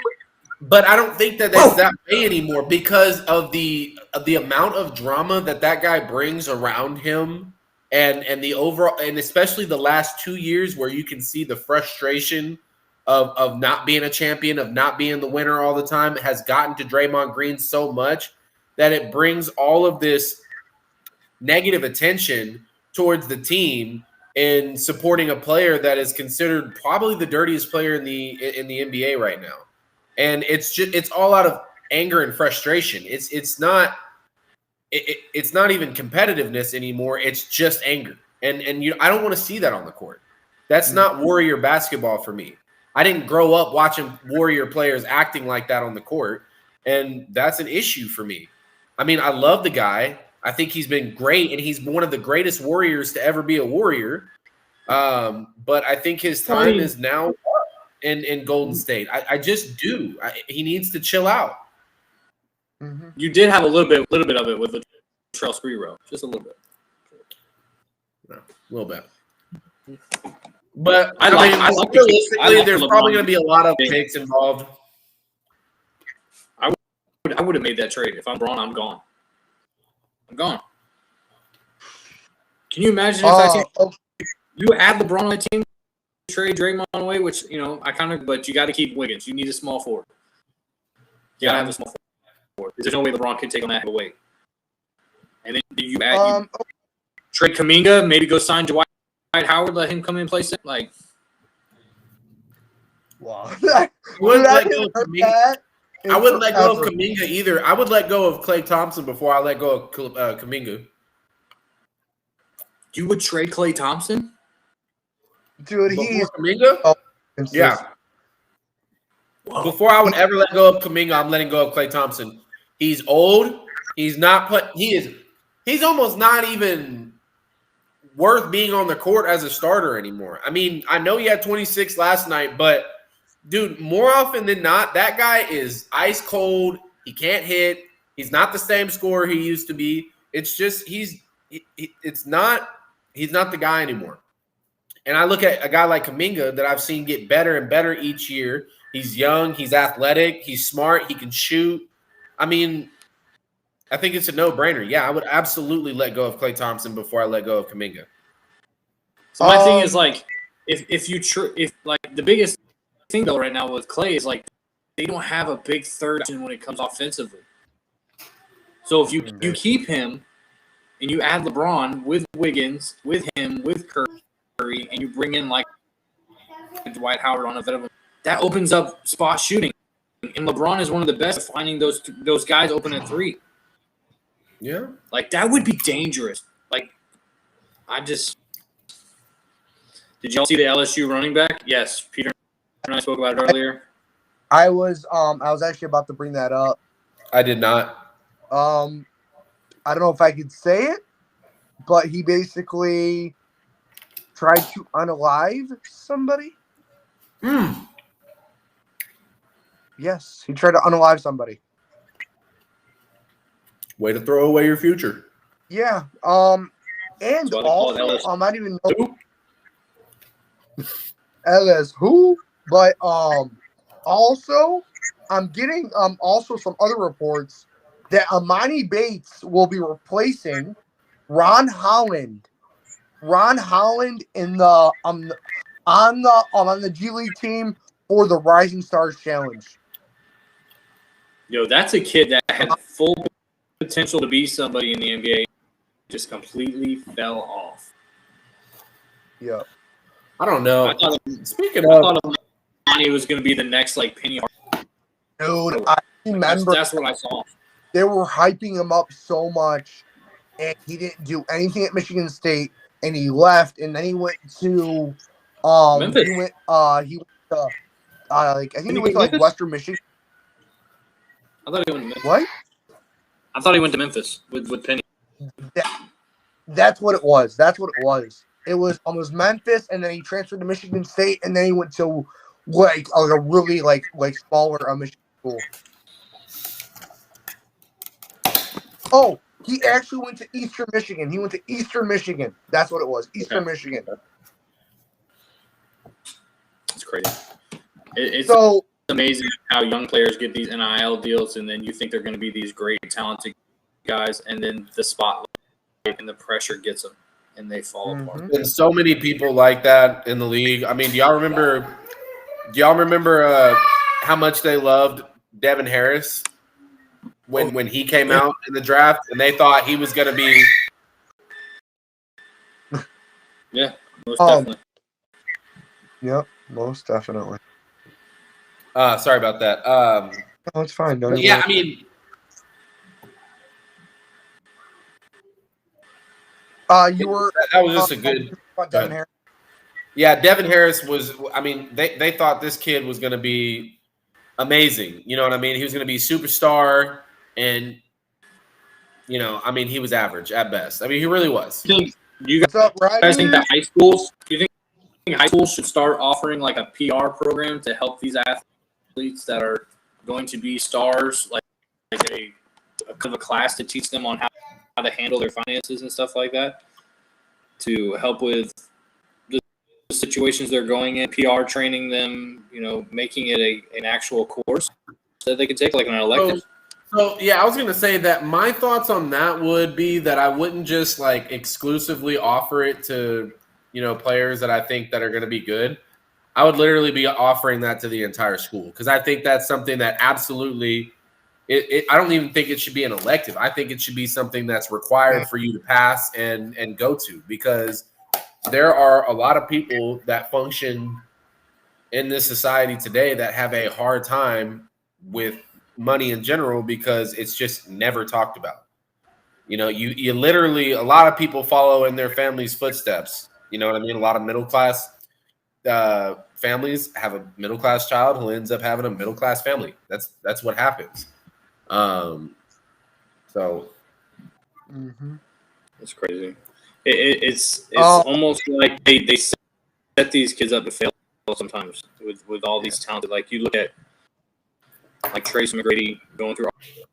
But I don't think that that's that way anymore because of the amount of drama that guy brings around him, and the overall, and especially the last 2 years where you can see the frustration of not being a champion, of not being the winner all the time, has gotten to Draymond Green so much that it brings all of this negative attention towards the team in supporting a player that is considered probably the dirtiest player in the NBA right now. And it's all out of anger and frustration. It's not even competitiveness anymore. It's just anger. And I don't want to see that on the court. That's not Warrior basketball for me. I didn't grow up watching Warrior players acting like that on the court, and that's an issue for me. I mean, I love the guy. I think he's been great, and he's one of the greatest Warriors to ever be a Warrior. But I think his time is now in Golden State. I just do. He needs to chill out. Mm-hmm. You did have a little bit of it with the Latrell Sprewell, just a little bit. No, a little bit. But realistically, there's probably going to be a lot of picks involved. I would have made that trade. If I'm Braun, I'm gone. I'm gone. Can you imagine if that team, you add LeBron on the team, trade Draymond away, which, but you got to keep Wiggins. You need a small forward. You got to have a small forward. There's no way LeBron could take on that away. And then you add trade Kuminga, maybe go sign Dwight Howard, let him come in and play center. Like, wow. I wouldn't let go of Kuminga either. I would let go of Klay Thompson before I let go of Kuminga. You would trade Klay Thompson? Dude, he's Kuminga? Yeah. Whoa. Before I would ever let go of Kuminga, I'm letting go of Klay Thompson. He's old. He's almost not even worth being on the court as a starter anymore. I mean, I know he had 26 last night, but dude, more often than not, that guy is ice cold. He can't hit. He's not the same scorer he used to be. It's just he's not the guy anymore. And I look at a guy like Kuminga that I've seen get better and better each year. He's young. He's athletic. He's smart. He can shoot. I mean, I think it's a no-brainer. Yeah, I would absolutely let go of Klay Thompson before I let go of Kuminga. So my thing is, like, if the biggest thing though right now with Klay is, like, they don't have a big third option when it comes offensively. So if you keep him and you add LeBron with Wiggins, with him, with Curry, and you bring in like Dwight Howard on a bit of a, that opens up spot shooting. And LeBron is one of the best at finding those guys open at three. Yeah. Like, that would be dangerous. Like, did y'all see the LSU running back? Yes. Peter and I spoke about it earlier. I was actually about to bring that up. I did not. I don't know if I could say it, but he basically tried to unalive somebody. Yes, he tried to unalive somebody. Way to throw away your future. Yeah. And also, I might even know LS who, but also I'm getting also some other reports that Amani Bates will be replacing Ron Holland. Ron Holland in the on the G League team for the Rising Stars Challenge. Yo, that's a kid that had full potential to be somebody in the NBA, just completely fell off. Yeah. I don't know. I thought Amani was going to be the next, like, Penny Hardaway. Dude, I remember. That's what I saw. They were hyping him up so much, and he didn't do anything at Michigan State, and he left, and then he went to Memphis. He went to I think he went to like Western Michigan. I thought he went to Memphis. What? I thought he went to Memphis with Penny. That's what it was. That's what it was. It was Memphis, and then he transferred to Michigan State, and then he went to like a really like smaller Michigan school. Oh, he actually went to Eastern Michigan. He went to Eastern Michigan. That's what it was. Eastern Michigan. It's crazy. amazing how young players get these NIL deals, and then you think they're going to be these great, talented guys, and then the spotlight and the pressure gets them, and they fall apart. And so many people like that in the league. I mean, do y'all remember how much they loved Devin Harris when he came out in the draft, and they thought he was going to be Yeah, most definitely. Yep, most definitely. sorry about that. No, it's fine. Don't Yeah, I mean, you were that was just a good. Devin Harris. Yeah, Devin Harris was. I mean, they thought this kid was going to be amazing. You know what I mean? He was going to be a superstar, and I mean, he was average at best. I mean, he really was. Do you What's up, Ryan? guys think that high schools? Do you think high schools should start offering like a PR program to help these athletes that are going to be stars, like a kind of a class to teach them on how to handle their finances and stuff like that, to help with the situations they're going in, PR training them, making it an actual course that they can take, like an elective. So yeah, I was gonna say that my thoughts on that would be that I wouldn't just like exclusively offer it to players that I think that are going to be good. I would literally be offering that to the entire school, because I think that's something that absolutely. I don't even think it should be an elective. I think it should be something that's required for you to pass and go to, because there are a lot of people that function in this society today that have a hard time with money in general, because it's just never talked about. You literally, a lot of people follow in their family's footsteps. You know what I mean? A lot of middle class families have a middle class child who ends up having a middle class family. That's what happens. So It's crazy. It's almost like they set these kids up to fail sometimes with all these talented. Like you look at like Tracy McGrady going through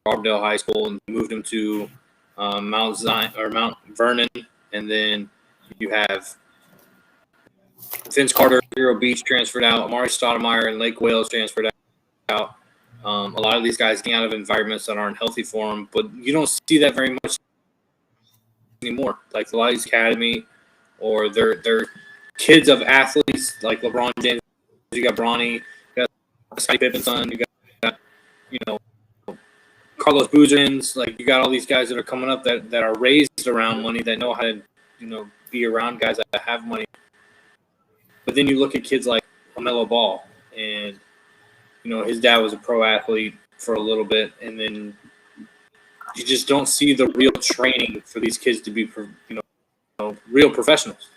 Auburndale High School and moved him to Mount Vernon, and then you have Vince Carter, Vero Beach transferred out, Amari Stoudemire and Lake Wales transferred out. A lot of these guys getting out of environments that aren't healthy for them, but you don't see that very much anymore. Like the Lions Academy, or they're kids of athletes like LeBron James. You got Bronny, you got Scottie Pippen's son, you got Carlos Boozerins. Like you got all these guys that are coming up that are raised around money, that know how to be around guys that have money. But then you look at kids like LaMelo Ball, and his dad was a pro athlete for a little bit, and then you just don't see the real training for these kids to be, real professionals.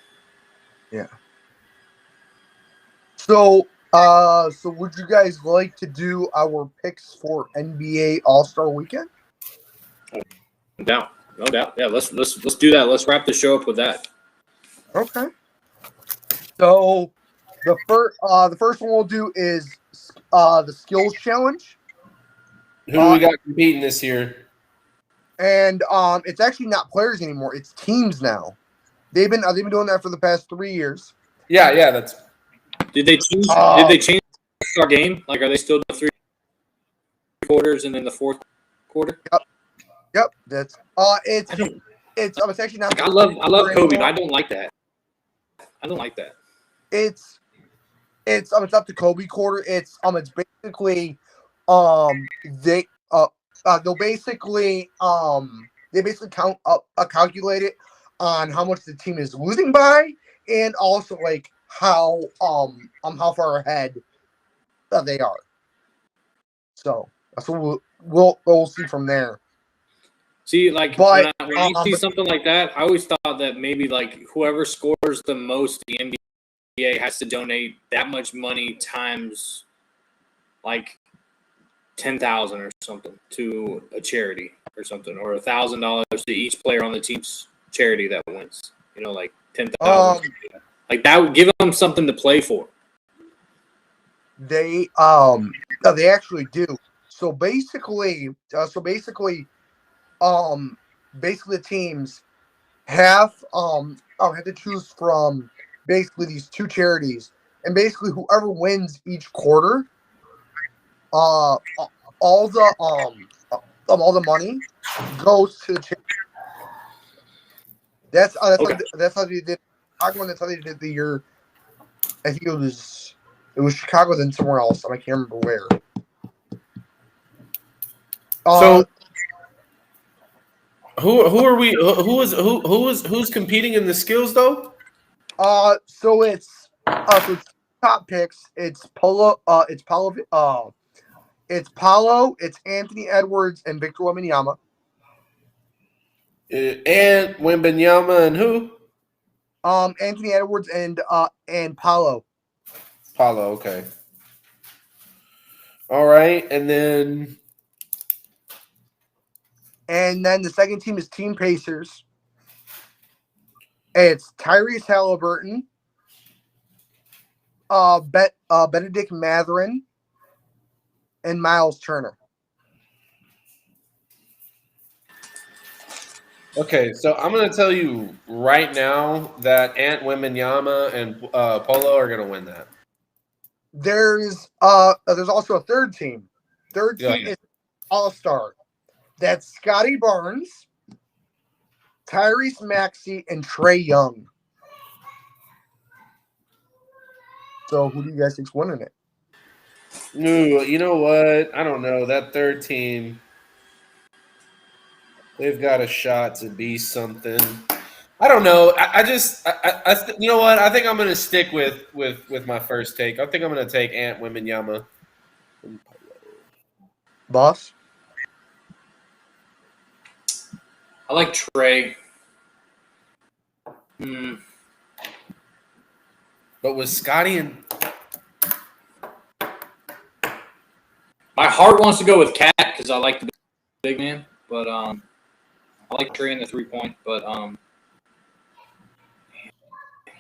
Yeah. So would you guys like to do our picks for NBA All-Star Weekend? No doubt. Yeah, let's do that. Let's wrap the show up with that. Okay. So the first one we'll do is the skills challenge. who we got competing this year? And it's actually not players anymore; it's teams now. They've been doing that for the past 3 years. Yeah, that's. Did they change our game? Like, are they still doing 3 quarters and then the 4th quarter? Yep. That's it's actually not. I love Kobe, but I don't like that. It's up to Kobe quarter. It's basically they basically calculate it on how much the team is losing by, and also like how far ahead they are. So that's what we'll see from there. See, like But, when I see something like that, I always thought that maybe like whoever scores the most, the NBA has to donate that much money times like 10,000 or something to a charity or something, or $1,000 to each player on the team's charity that wins. Like 10,000. Like that would give them something to play for. They actually do. So basically, the teams have to choose from basically these 2 charities, and basically whoever wins each quarter all the money goes to the charity. That's Okay. that's how they did. That's how they did the year. I think it was Chicago, then somewhere else. I can't remember where. So who are we? Who's competing in the skills though? So it's top picks. It's Paulo. It's Paulo. It's Anthony Edwards and Victor Wembanyama. And Wembanyama and who? Anthony Edwards and Paulo. Paulo. Okay. All right, and then the second team is Team Pacers. It's Tyrese Halliburton, Benedict Mathurin, and Miles Turner. okay, so I'm going to tell you right now that Ant Wembanyama and Polo are going to win that. There's also a third team. Third team is All-Star. That's Scotty Barnes, Tyrese Maxey, and Trae Young. So who do you guys think's winning it? No, you know what? I don't know. That third team, they've got a shot to be something. I don't know. You know what? I think I'm going to stick with my first take. I think I'm going to take Ant Wembanyama. Boss? I like Trae. But with Scotty and my heart wants to go with Cat because I like the big man, but I like Trae in the 3-point. But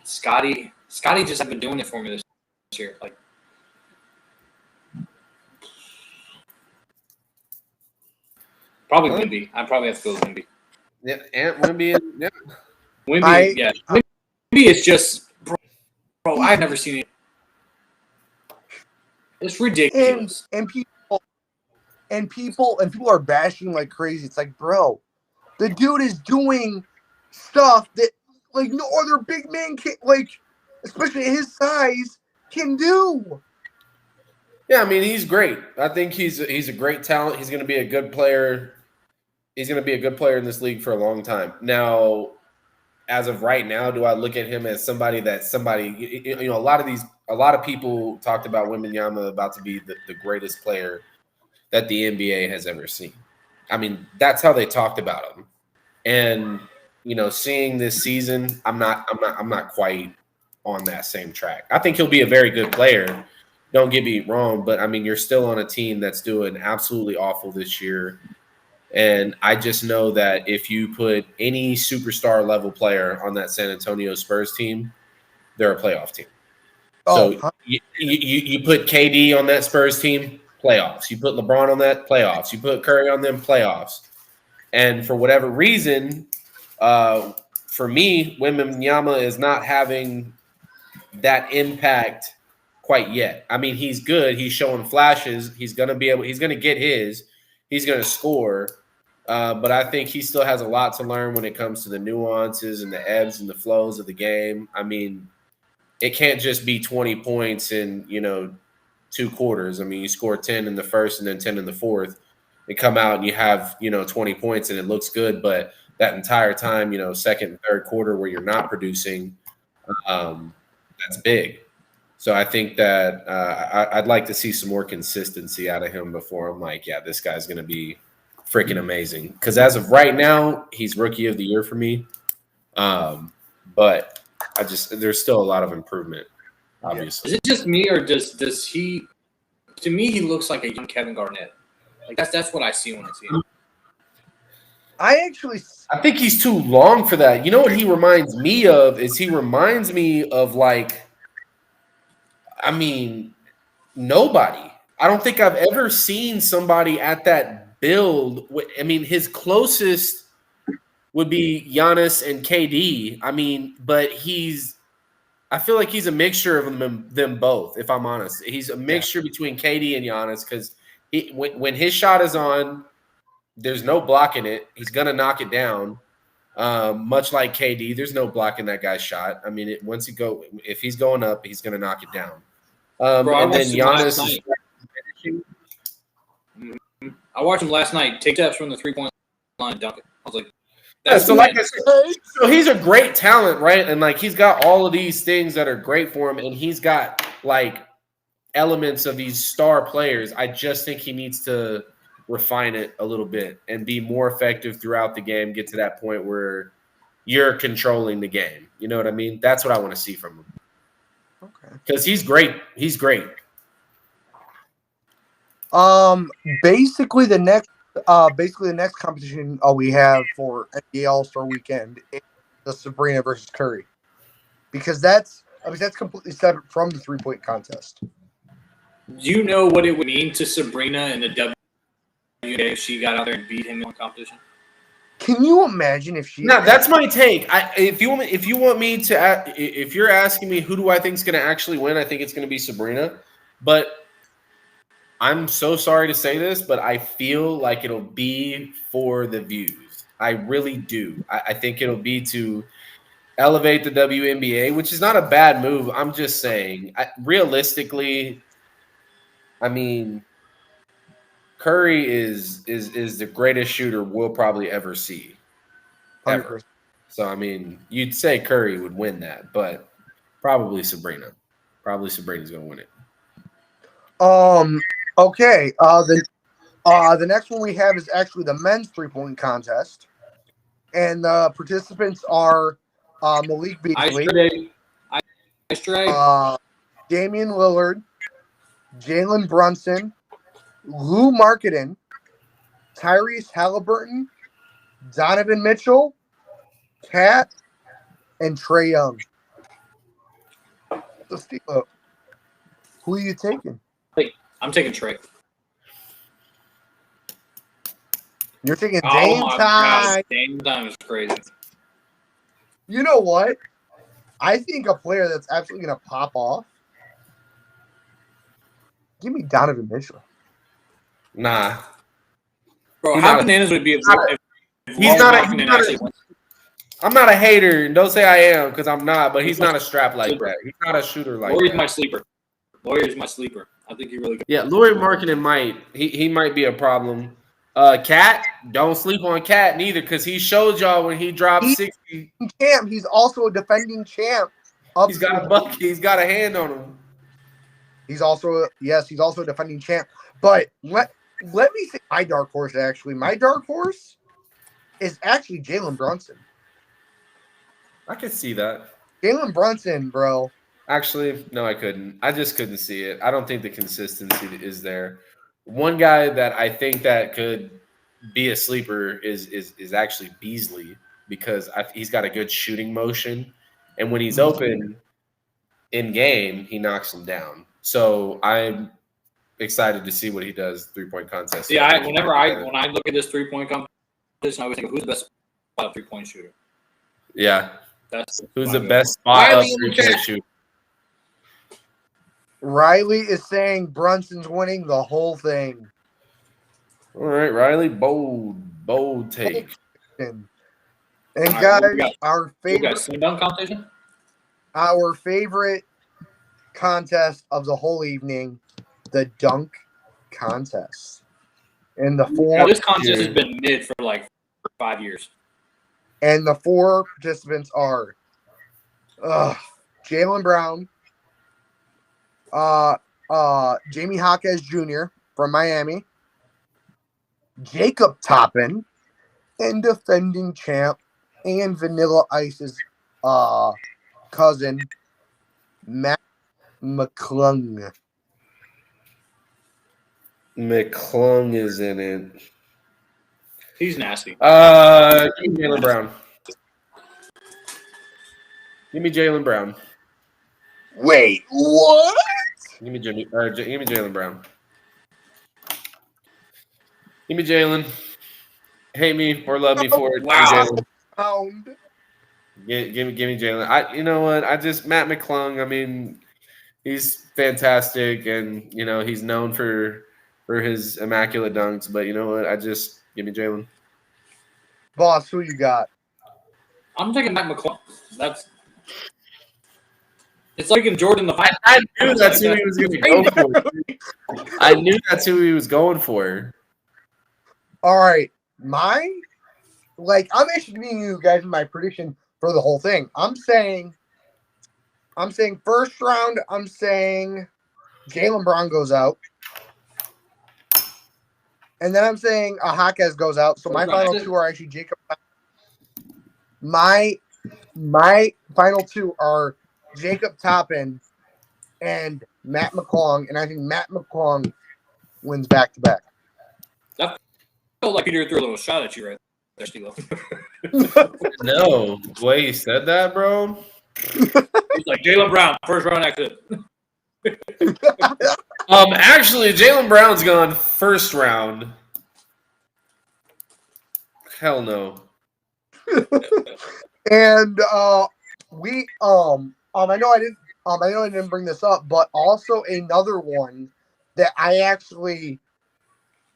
Scotty just hasn't been doing it for me this year. Like, probably Wemby. I probably have to go with Wemby. yeah, Ant Wemby. Yeah. Wemby, Wemby is just, bro. I've never seen it. It's ridiculous. And people are bashing like crazy. It's like, bro, the dude is doing stuff that like no other big man can, like, especially at his size, can do. Yeah, I mean, he's great. I think he's a great talent. He's going to be a good player. He's going to be a good player in this league for a long time. Now, as of right now, do I look at him as somebody, you know, a lot of people talked about Wembanyama about to be the greatest player that the NBA has ever seen. I mean, that's how they talked about him. And, you know, seeing this season, I'm not quite on that same track. I think he'll be a very good player. Don't get me wrong, but I mean, you're still on a team that's doing absolutely awful this year. And I just know that if you put any superstar level player on that San Antonio Spurs team, they're a playoff team. So you put KD on that Spurs team, playoffs. You put LeBron on that, playoffs. You put Curry on them, playoffs. And for whatever reason, for me, Wembanyama is not having that impact quite yet. I mean, he's good. He's showing flashes. He's going to get his. He's going to score. But I think he still has a lot to learn when it comes to the nuances and the ebbs and the flows of the game. I mean, it can't just be 20 points in, you know, 2 quarters. I mean, you score 10 in the first and then 10 in the fourth. And come out and you have, you know, 20 points and it looks good. But that entire time, you know, second and third quarter where you're not producing, that's big. So I think that I'd like to see some more consistency out of him before I'm like, yeah, this guy's going to be freaking amazing. Because as of right now, he's rookie of the year for me. But there's still a lot of improvement, obviously. Is it just me or does he? To me, he looks like a young Kevin Garnett. Like that's what I see when I see him. I think he's too long for that. You know what he reminds me of is he reminds me of like, I mean, nobody. I don't think I've ever seen somebody at that build. I mean, his closest would be Giannis and KD. I mean, but I feel like he's a mixture of them both, if I'm honest. He's a mixture between KD and Giannis because When his shot is on, there's no blocking it. He's gonna knock it down. Much like KD, there's no blocking that guy's shot. I mean, if he's going up, he's gonna knock it down. And then Giannis is finishing. I watched him last night take steps from the 3-point line and dunk it. I was like, So like I said, so he's a great talent, right? And like he's got all of these things that are great for him, and he's got like elements of these star players. I just think he needs to refine it a little bit and be more effective throughout the game. Get to that point where you're controlling the game. You know what I mean? That's what I want to see from him. Okay. Because he's great. He's great. Basically the next competition we have for NBA All-Star Weekend is the Sabrina versus Curry, because that's completely separate from the 3-point contest. Do you know what it would mean to Sabrina in the WNBA if she got out there and beat him in competition? Can you imagine if she? No, that's my take. If you want me to, if you're asking me who do I think is going to actually win, I think it's going to be Sabrina. But I'm so sorry to say this, but I feel like it'll be for the views. I really do. I think it'll be to elevate the WNBA, which is not a bad move. I'm just saying, realistically, I mean, Curry is the greatest shooter we'll probably ever see. Ever. 100%. So, I mean, you'd say Curry would win that, but probably Sabrina. Probably Sabrina's going to win it. Okay. The next one we have is actually the men's 3-point contest, and the participants are Malik Beasley, Damian Lillard, Jalen Brunson, Lou Marketing, Tyrese Halliburton, Donovan Mitchell, Kat, and Trae Young. Who are you taking? I'm taking Trae. You're taking Dame Time. Dame Time is crazy. You know what? I think a player that's absolutely going to pop off. Give me Donovan Mitchell. Nah. Bro, how bananas would it be if I'm not a hater, and don't say I am because I'm not, but he's not a strap like that. He's not a shooter like Laurie's that. my sleeper. Laurie's my sleeper. I think he really good. Yeah, Lauri Markkanen might be a problem. Cat, don't sleep on Cat neither, because he showed y'all when he dropped 60. Champ. He's also a defending champ. He's got a bucket. He's got a hand on him. He's also a defending champ. But let me say my dark horse. Actually, my dark horse is actually Jalen Brunson. I could see that. Jalen Brunson, bro. Actually, no, I couldn't. I just couldn't see it. I don't think the consistency is there. One guy that I think that could be a sleeper is actually Beasley, because he's got a good shooting motion, and when he's open in game, he knocks him down. So I'm excited to see what he does 3-point contest. Yeah, when I look at this 3-point competition, I always think, who's the best 3-point shooter? Yeah, who's the best spot up 3-point shooter? Riley is saying Brunson's winning the whole thing. All right, Riley, bold take. And guys, our favorite contest of the whole evening, the dunk contest. And this contest has been mid for like 5 years. And the 4 participants are Jaylen Brown, Jamie Jaquez Jr. from Miami, Jacob Toppin, and defending champ and Vanilla Ice's cousin, Matt McClung. McClung is in it. He's nasty. Give me Jaylen Brown. Give me Jaylen Brown. Wait, what? Give me Jaylen Brown. Give me Jaylen. Hate me or love me for it. Wow. Give me Jaylen. You know what? Matt McClung. I mean, he's fantastic, and you know he's known for for his immaculate dunks. But you know what? Give me Jalen. Boss, who you got? I'm taking Matt McClung. It's like in Jordan the final. I knew that's who he was going to go for. I knew that's who he was going for. All right, I'm actually giving you guys my prediction for the whole thing. I'm saying first round. I'm saying Jaylen Brown goes out, and then I'm saying Jaquez goes out. So my final two are actually Jacob. My final two are Jacob Toppin and Matt McClung, and I think Matt McClung wins back to back. That felt like Peter threw a little shot at you right there, Stilo. No, the way you said that, bro. He's like Jaylen Brown, first round exit. Actually, Jaylen Brown's gone first round. Hell no. And I know I didn't bring this up, but also another one that I actually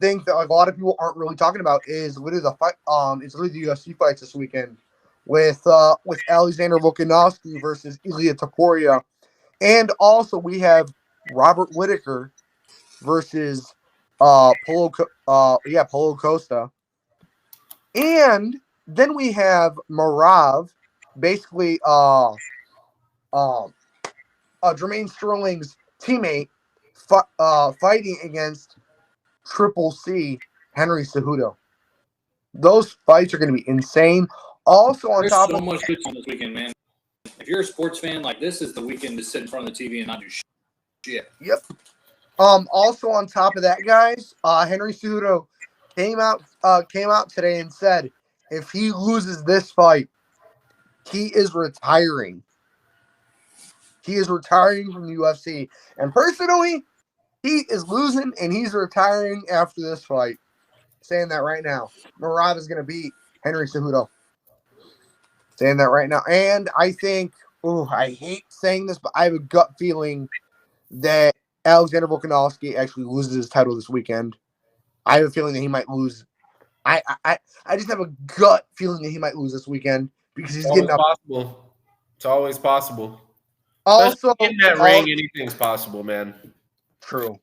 think that a lot of people aren't really talking about is literally the fight. It's literally the UFC fights this weekend with Alexander Volkanovski versus Ilia Topuria, and also we have Robert Whittaker versus Paulo Costa, and then we have Marav, basically Jermaine Sterling's teammate, fighting against Triple C Henry Cejudo. Those fights are going to be insane. Also, on There's top so of much good on this weekend, man. If you're a sports fan, like this is the weekend to sit in front of the TV and not do shit. Yep. Also on top of that, guys, Henry Cejudo came out today and said if he loses this fight, he is retiring. He is retiring from the UFC. And personally, he is losing and he's retiring after this fight. Saying that right now. Marav is going to beat Henry Cejudo. Saying that right now. And I think, I hate saying this, but I have a gut feeling that Alexander Volkanovski actually loses his title this weekend. I have a feeling that he might lose. I just have a gut feeling that he might lose this weekend because he's getting up. Possible. It's always possible. Also, in that ring, anything's possible, man. True.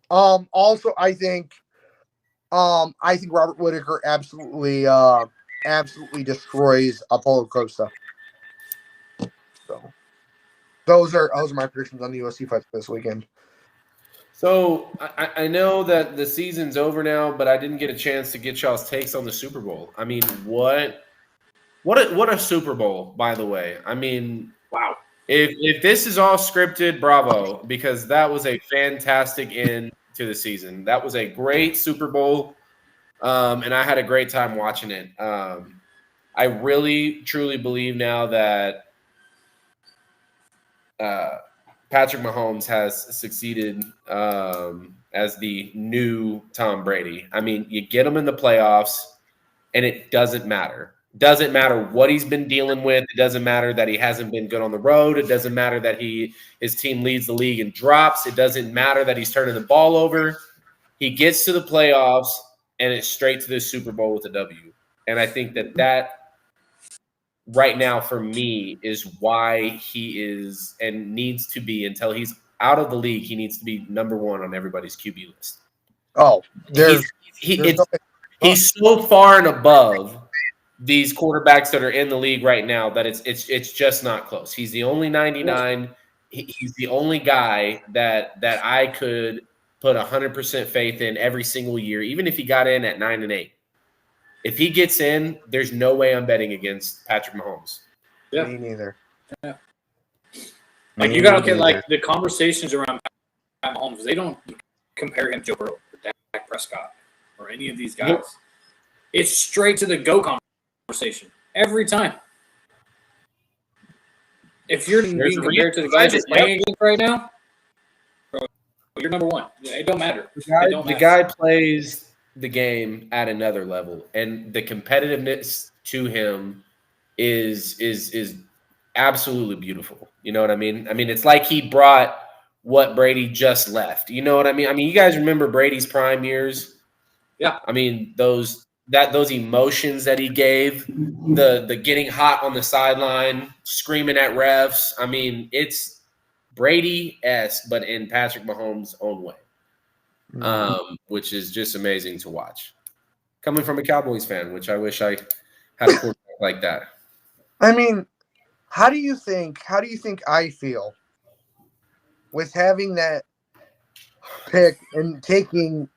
Also, I think Robert Whittaker absolutely destroys Apollo Costa. So those are my predictions on the UFC fights this weekend. So I know that the season's over now, but I didn't get a chance to get y'all's takes on the Super Bowl. I mean, what a Super Bowl, by the way. I mean, wow. If this is all scripted, bravo, because that was a fantastic end to the season. That was a great Super Bowl, and I had a great time watching it. I really, truly believe now that Patrick Mahomes has succeeded as the new Tom Brady. I mean, you get him in the playoffs, and it doesn't matter. Doesn't matter what he's been dealing with. It doesn't matter that he hasn't been good on the road. It doesn't matter that his team leads the league in drops. It doesn't matter that he's turning the ball over. He gets to the playoffs, and it's straight to the Super Bowl with a W. And I think that right now for me is why he is and needs to be, until he's out of the league, he needs to be number one on everybody's QB list. Oh, he's so far and above these quarterbacks that are in the league right now that it's just not close. He's the only 99. He's the only guy that I could put 100% faith in every single year, even if he got in at 9-8. If he gets in, there's no way I'm betting against Patrick Mahomes. Yeah. Me neither. Yeah. Like you gotta get like the conversations around Pat Mahomes. They don't compare him to Joe Burrow or Dak Prescott or any of these guys. Yep. It's straight to the go conversation every time. If you're being compared to the guys you're playing against right now, bro, you're number one. It don't matter. The guy plays the game at another level, and the competitiveness to him is absolutely beautiful. You know what I mean? I mean, it's like he brought what Brady just left. You know what I mean? I mean, you guys remember Brady's prime years? Yeah. I mean, those emotions that he gave, the getting hot on the sideline, screaming at refs. I mean, it's Brady-esque, but in Patrick Mahomes' own way, which is just amazing to watch. Coming from a Cowboys fan, which I wish I had a quarterback like that. I mean, how do you think I feel with having that pick and taking?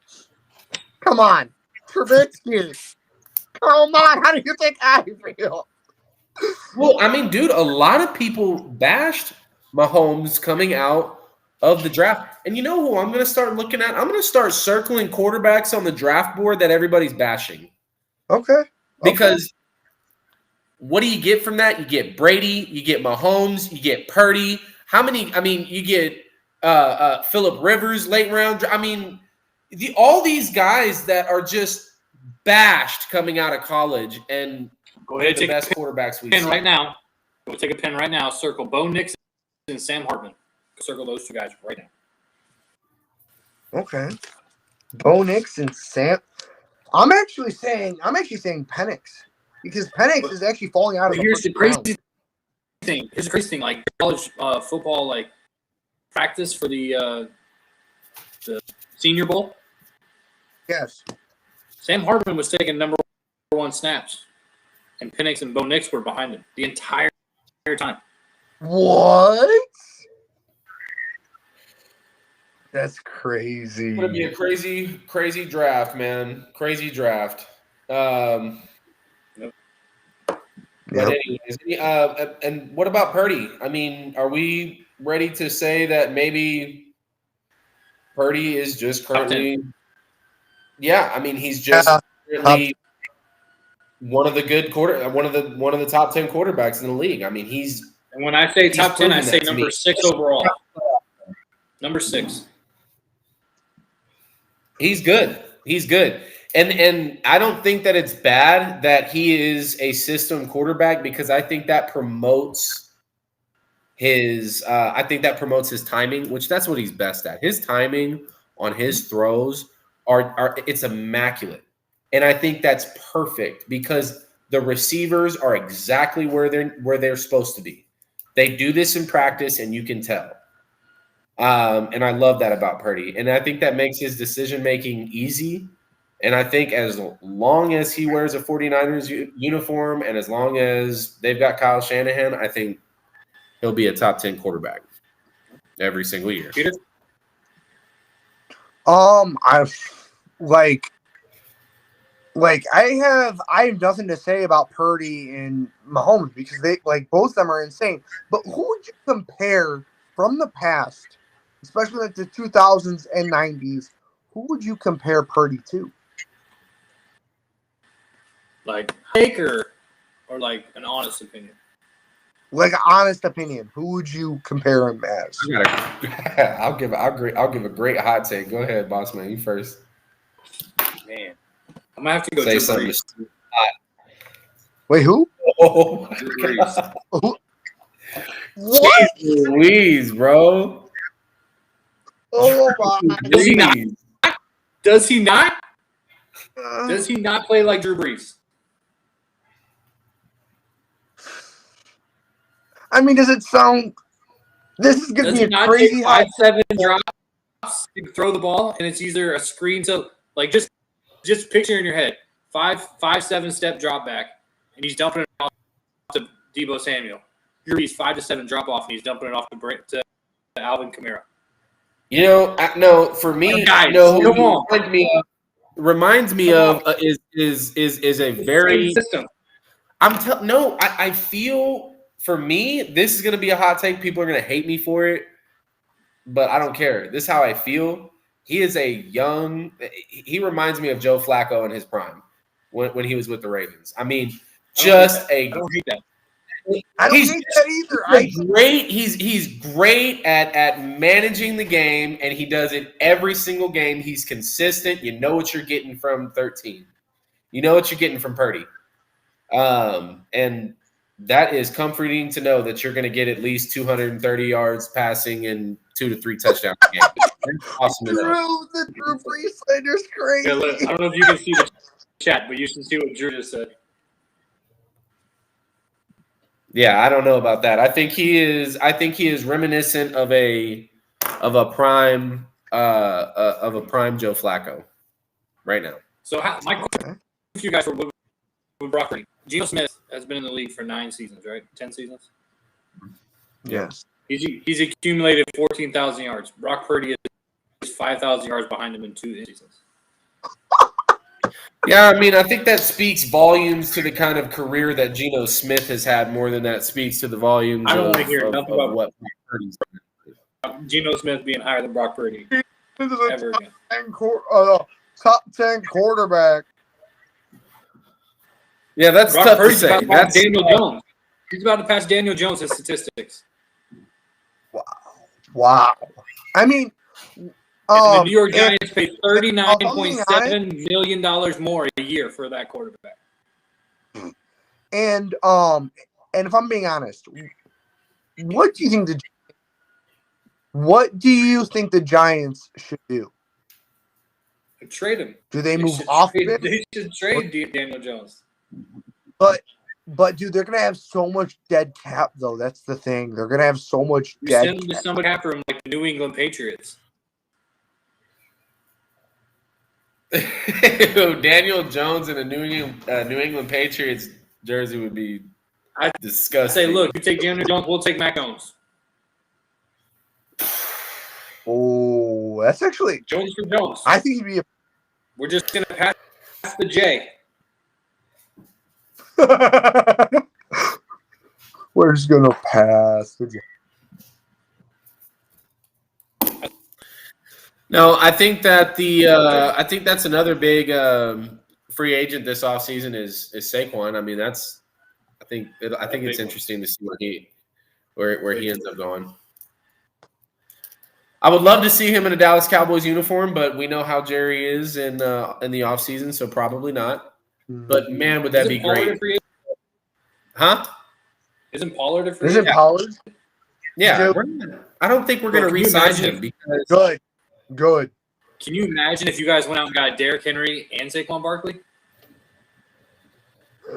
Come on, Trubisky. Come on, how do you think I feel? Well, I mean, dude, a lot of people bashed Mahomes coming out of the draft. And you know who I'm going to start looking at? I'm going to start circling quarterbacks on the draft board that everybody's bashing. Okay. Because what do you get from that? You get Brady, you get Mahomes, you get Purdy. How many? I mean, you get Phillip Rivers late round. I mean, all these guys that are just bashed coming out of college and Go ahead, the take best a quarterbacks we've pen seen. right now. Go take a pen right now. Circle Bo Nix and Sam Hartman. Circle those two guys right now. Okay. Bo Nix and Sam. I'm actually saying Penix because Penix is actually falling out of the Here's the first round. crazy thing. Here's the crazy thing. Like college football, like practice for the Senior Bowl. Yes. Sam Hartman was taking number 1 snaps, and Penix and Bo Nix were behind him the entire time. What? That's crazy. It's going to be a crazy, crazy draft, man. Crazy draft. But anyways, and what about Purdy? I mean, are we ready to say that maybe Purdy is just currently? Yeah, I mean, he's just currently one of the top 10 quarterbacks in the league. I mean, he's. And when I say top 10, I say that to number me. 6 overall. Number 6. He's good. He's good. And I don't think that it's bad that he is a system quarterback because I think that promotes his timing, which that's what he's best at. His timing on his throws are it's immaculate. And I think that's perfect because the receivers are exactly where they're supposed to be. They do this in practice and you can tell. And I love that about Purdy. And I think that makes his decision-making easy. And I think as long as he wears a 49ers uniform and as long as they've got Kyle Shanahan, I think he'll be a top 10 quarterback every single year. Peter? I have nothing to say about Purdy and Mahomes because they both of them are insane. But who would you compare from the past, especially like the 2000s and 90s? Who would you compare Purdy to? Like Baker, or like an honest opinion? Like an honest opinion, who would you compare him as? I'll give a great hot take. Go ahead, boss man. You first. Man, I'm gonna have to go. Say Drew something. Brees. Wait, who? Oh, Drew Brees. What? Jeez Louise, bro. Oh my! Does he not? Jeez. Does he not? Does he not play like Drew Brees? I mean, does it sound? This is gonna Does be he a not crazy take hot. 5-7 drops to throw the ball, and it's either a screen to like just picture in your head 5-7 step drop back, and he's dumping it off to Deebo Samuel. Drew Brees 5 to 7 drop off, and he's dumping it off to Alvin Kamara. You know, no, for me, Guys, no, come on. reminds me of is a very. System. I feel for me, this is going to be a hot take. People are going to hate me for it, but I don't care. This is how I feel. He reminds me of Joe Flacco in his prime when he was with the Ravens. I mean, I don't hate that. I don't hate that either. He's great at managing the game, and he does it every single game. He's consistent. You know what you're getting from 13. You know what you're getting from Purdy. And that is comforting to know that you're going to get at least 230 yards passing and 2 to 3 touchdowns a game. That's awesome enough. The Drew Brees slander's crazy. Yeah, look, I don't know if you can see the chat, but you should see what Drew just said. Yeah, I don't know about that. I think he is reminiscent of a prime Joe Flacco right now. So my question for you guys were with Brock Purdy. Geno Smith has been in the league for 9 seasons, right? 10 seasons? Yes. He's accumulated 14,000 yards. Brock Purdy is 5,000 yards behind him in 2 seasons. Yeah, I mean, I think that speaks volumes to the kind of career that Geno Smith has had more than that speaks to the volumes I don't of, want to hear of, nothing of about what Purdy's done. Geno Smith being higher than Brock Purdy This is a ever again. top 10 quarterback. Yeah, that's Brock tough to Purdy's say. about to pass That's Daniel Jones. He's about to pass Daniel Jones in statistics. Wow. I mean, And the New York if- Giants paid $39.7 million more a year for that quarterback. and if I'm being honest, what do you think the Giants should do? Trade him. Do they They move should off trade- it? They should trade Daniel Jones. But dude, they're gonna have so much dead cap though. That's the thing. They're gonna have so much You dead send him to cap. somebody after him like the New England Patriots. Daniel Jones in a New England Patriots jersey would be I disgusting. say, look, you take Daniel Jones, we'll take Mac Jones. Oh, that's actually. Jones for Jones. I think he'd be. We're just gonna pass the J. We're just gonna pass. No, I think that I think that's another big free agent this offseason is Saquon. I mean, I think it's interesting to see where he ends up going. I would love to see him in a Dallas Cowboys uniform, but we know how Jerry is in the offseason, so probably not. But man, would that be Isn't Pollard great? a free agent? Huh? Isn't Pollard a free Isn't agent? Pollard Yeah, I don't think we're going to Can you re-sign imagine him if- because good? Can you imagine if you guys went out and got Derrick Henry and Saquon Barkley?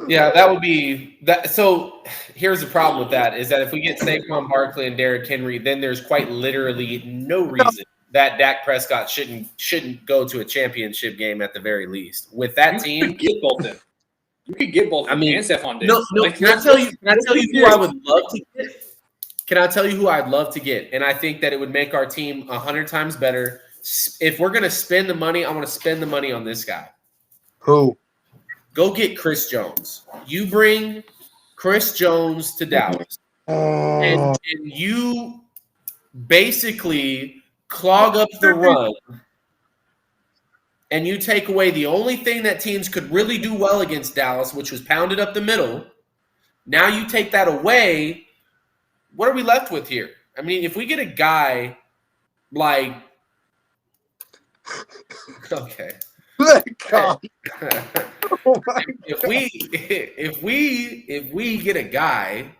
yeah, that would be that. So here's the problem with that is that if we get Saquon Barkley and Derrick Henry, then there's quite literally no reason that Dak Prescott shouldn't go to a championship game at the very least. With that You team, could get both of them. You could get both of I them mean, and Stephon Diggs. no. Like, Can I tell you who I would love to get? Can I tell you who I'd love to get? And I think that it would make our team 100 times better. If we're going to spend the money, I want to spend the money on this guy. Who? Go get Chris Jones. You bring Chris Jones to Dallas, and you basically clog up the run, and you take away the only thing that teams could really do well against Dallas, which was pounded up the middle. Now you take that away. What are we left with here? I mean, if we get a guy like okay. God. Oh my if we get a guy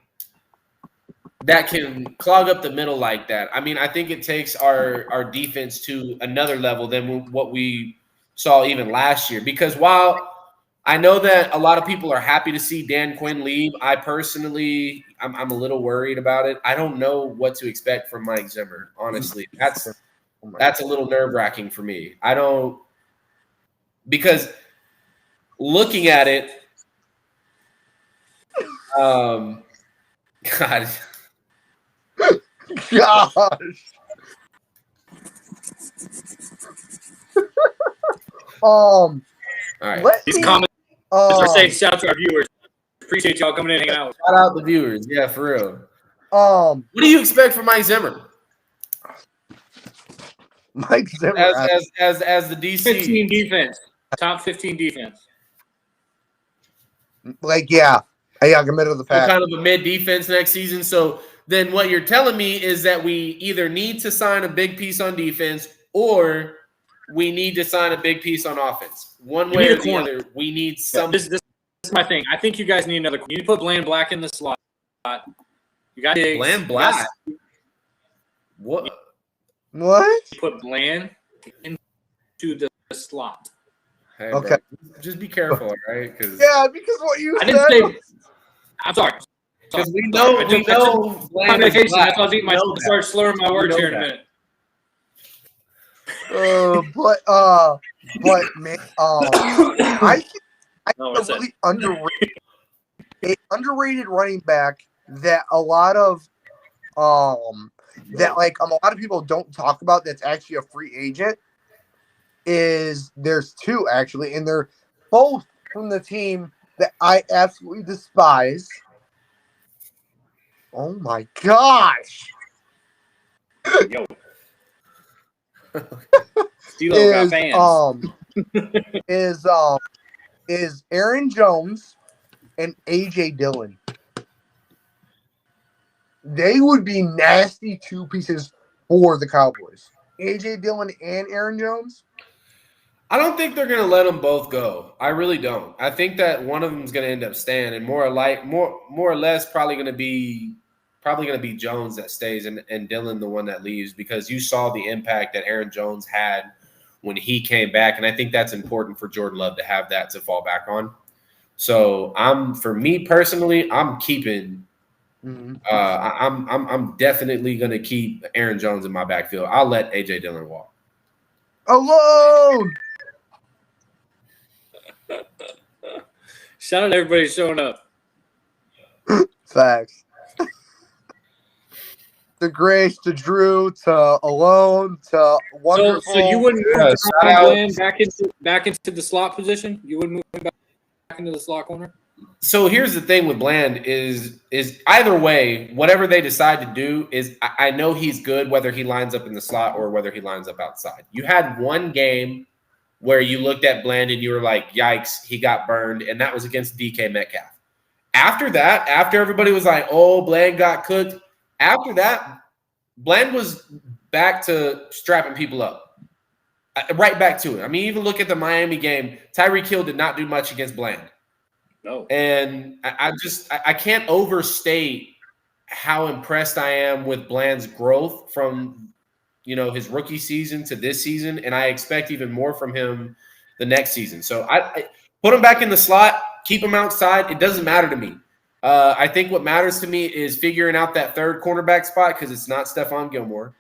that can clog up the middle like that, I mean, I think it takes our defense to another level than what we saw even last year. Because while I know that a lot of people are happy to see Dan Quinn leave, I personally, I'm a little worried about it. I don't know what to expect from Mike Zimmer. Honestly, that's a little nerve-wracking for me. I don't. Because looking at it, God, gosh. all right. Let These me, comments are saying um, shout out to our viewers. Appreciate y'all coming in and hanging out. Shout out the viewers, yeah, for real. um, What do you expect from Mike Zimmer Mike Zimmer. as the DC? 15 defense. Top 15 defense. Like, yeah, I got middle of the Some pack. kind of a mid defense next season. So then what you're telling me is that we either need to sign a big piece on defense or we need to sign a big piece on offense. One You way need or a the corner. other, we need some. This is my thing. I think you guys need another. You need to put Bland Black in the slot. You got Diggs. Bland You Black. got- What? What? Put Bland into the slot. Hey, Okay. bro, just be careful, all right? Because Yeah, because what you I said. didn't say. I'm sorry. we know I we took know my Bland is vacation. black. That's why I was eating my. We know Start slurring my We words know here in a that. minute. But man, I think No, a what's that? really underrated running back that a lot of that like a lot of people don't talk about that's actually a free agent is there's two actually, and they're both from the team that I absolutely despise. Oh my gosh. Yo. Stilo got fans. Is Aaron Jones and AJ Dillon. They would be nasty two pieces for the Cowboys. AJ Dillon and Aaron Jones. I don't think they're going to let them both go. I really don't. I think that one of them is going to end up staying, and more or less probably going to be Jones that stays and Dillon the one that leaves, because you saw the impact that Aaron Jones had when he came back, and I think that's important for Jordan Love to have that to fall back on. So for me personally, I'm keeping. I'm definitely going to keep Aaron Jones in my backfield. I'll let AJ Dillon walk alone. Shout out to everybody showing up. Facts. To Grace, to Drew, to Alone, to Wonderful. So you wouldn't move Bland back into the slot position? You wouldn't move him back into the slot corner? So here's the thing with Bland is either way, whatever they decide to do is I know he's good whether he lines up in the slot or whether he lines up outside. You had one game where you looked at Bland and you were like, yikes, he got burned, and that was against DK Metcalf. After that, after everybody was like, oh, Bland got cooked, after that, Bland was back to strapping people up. Right back to it. I mean, even look at the Miami game. Tyreek Hill did not do much against Bland. No. And I can't overstate how impressed I am with Bland's growth from, his rookie season to this season, and I expect even more from him the next season. So I put him back in the slot, keep him outside. It doesn't matter to me. I think what matters to me is figuring out that third cornerback spot because it's not Stephon Gilmore.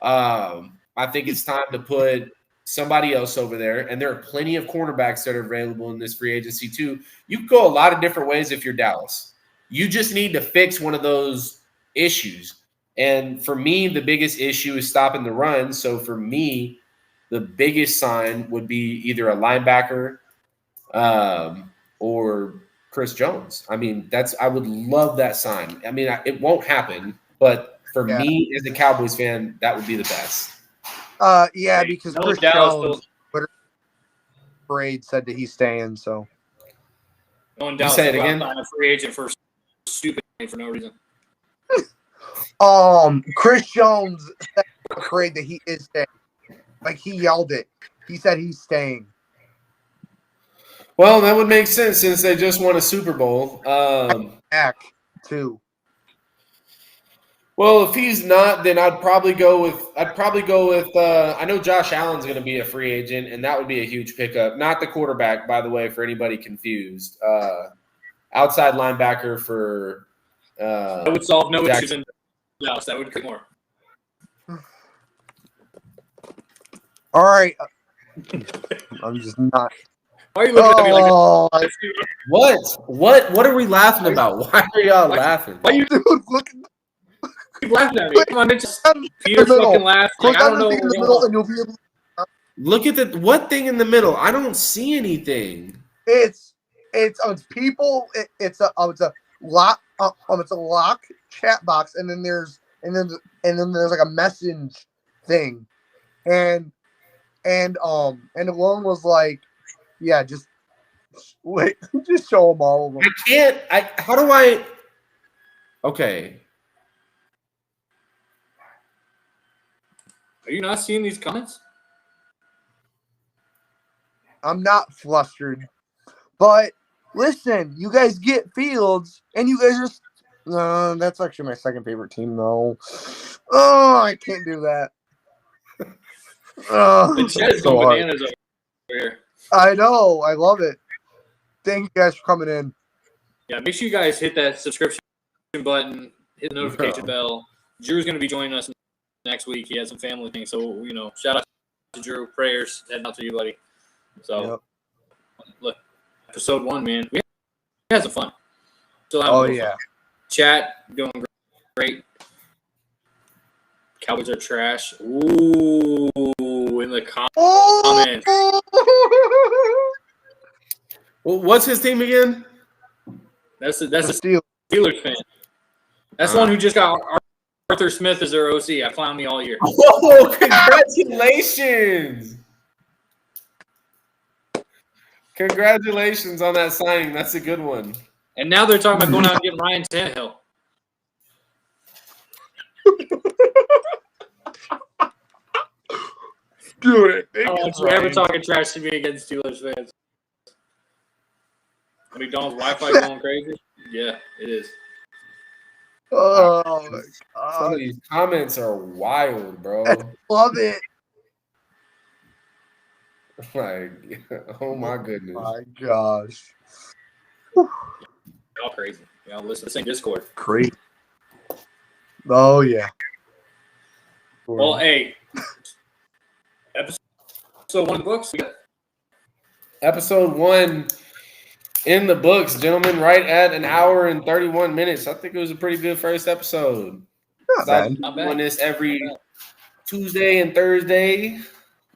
I think it's time to put somebody else over there, and there are plenty of cornerbacks that are available in this free agency too. You can go a lot of different ways if you're Dallas. You just need to fix one of those issues. And for me, the biggest issue is stopping the run. So for me, the biggest sign would be either a linebacker or Chris Jones. I mean, I would love that sign. I mean, it won't happen, but for me as a Cowboys fan, that would be the best. Because Chris Jones, Braid said that he's staying. So, no one Dallas say it again. A free agent for stupid for no reason. Chris Jones said afraid that he is staying. Like he yelled it. He said he's staying. Well, that would make sense since they just won a Super Bowl. Back too. Well, if he's not, then I'd probably go with. I know Josh Allen's going to be a free agent, and that would be a huge pickup. Not the quarterback, by the way, for anybody confused. Outside linebacker for. That would solve no issues in Dallas. That would get more. All right. I'm just not. Why are you looking at me like that? What are we laughing about? Why are y'all laughing? Why you keep laughing at me? Come on, it's just Peter fucking laughs. Like, I don't know in the middle, and you'll be able to... Look at what thing in the middle? I don't see anything. It's people. It's a lock. It's a lock chat box, and then there's like a message thing, and Alone was like, yeah, just wait, just show them all of them. I can't. How do I? Okay. Are you not seeing these comments? I'm not flustered, but listen, you guys get Fields, and you guys are. That's actually my second favorite team, though. Oh, I can't do that. The chat is so going hard. bananas over here. I know. I love it. Thank you guys for coming in. Yeah, make sure you guys hit that subscription button, hit the notification bell. Drew's going to be joining us next week. He has some family things, so shout out to Drew. Prayers heading out to you, buddy. So, Look, episode 1, man, we had some fun. Still having more fun. Chat going great. Cowboys are trash. Ooh, in the comments. Well, what's his team again? That's a Steelers fan. That's the one who just got Arthur Smith as their OC. I clown me all year. Oh, congratulations! Congratulations on that signing. That's a good one. And now they're talking about going out and getting Ryan Tannehill. Dude, I don't want you ever talking trash to me against Steelers fans. McDonald's Wi-Fi going crazy? Yeah, it is. Oh my Some god. of these comments are wild, bro. Love it. Like, oh my goodness. My gosh. Y'all crazy. Y'all listen to the same Discord. Great. Oh yeah. Well, hey. Episode 1 books. We got Episode 1 in the books, gentlemen, right at an hour and 31 minutes. I think it was a pretty good first episode. Not bad. Not bad. Doing this every Tuesday and Thursday.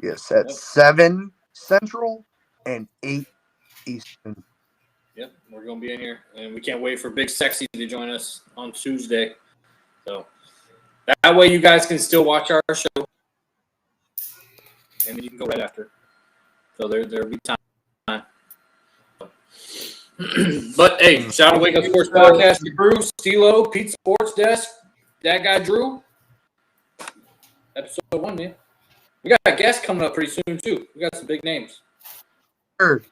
Yes, at 7 Central and 8 Eastern. Yep, we're going to be in here. And we can't wait for Big Sexy to join us on Tuesday. So that way you guys can still watch our show. And then you can go right after. So there'll be time. But, hey, shout out to Wake Up Sports Podcast to Bruce, Stilo, Pete Sports Desk, that guy Drew. Episode 1, man. We got a guest coming up pretty soon, too. We got some big names. Third.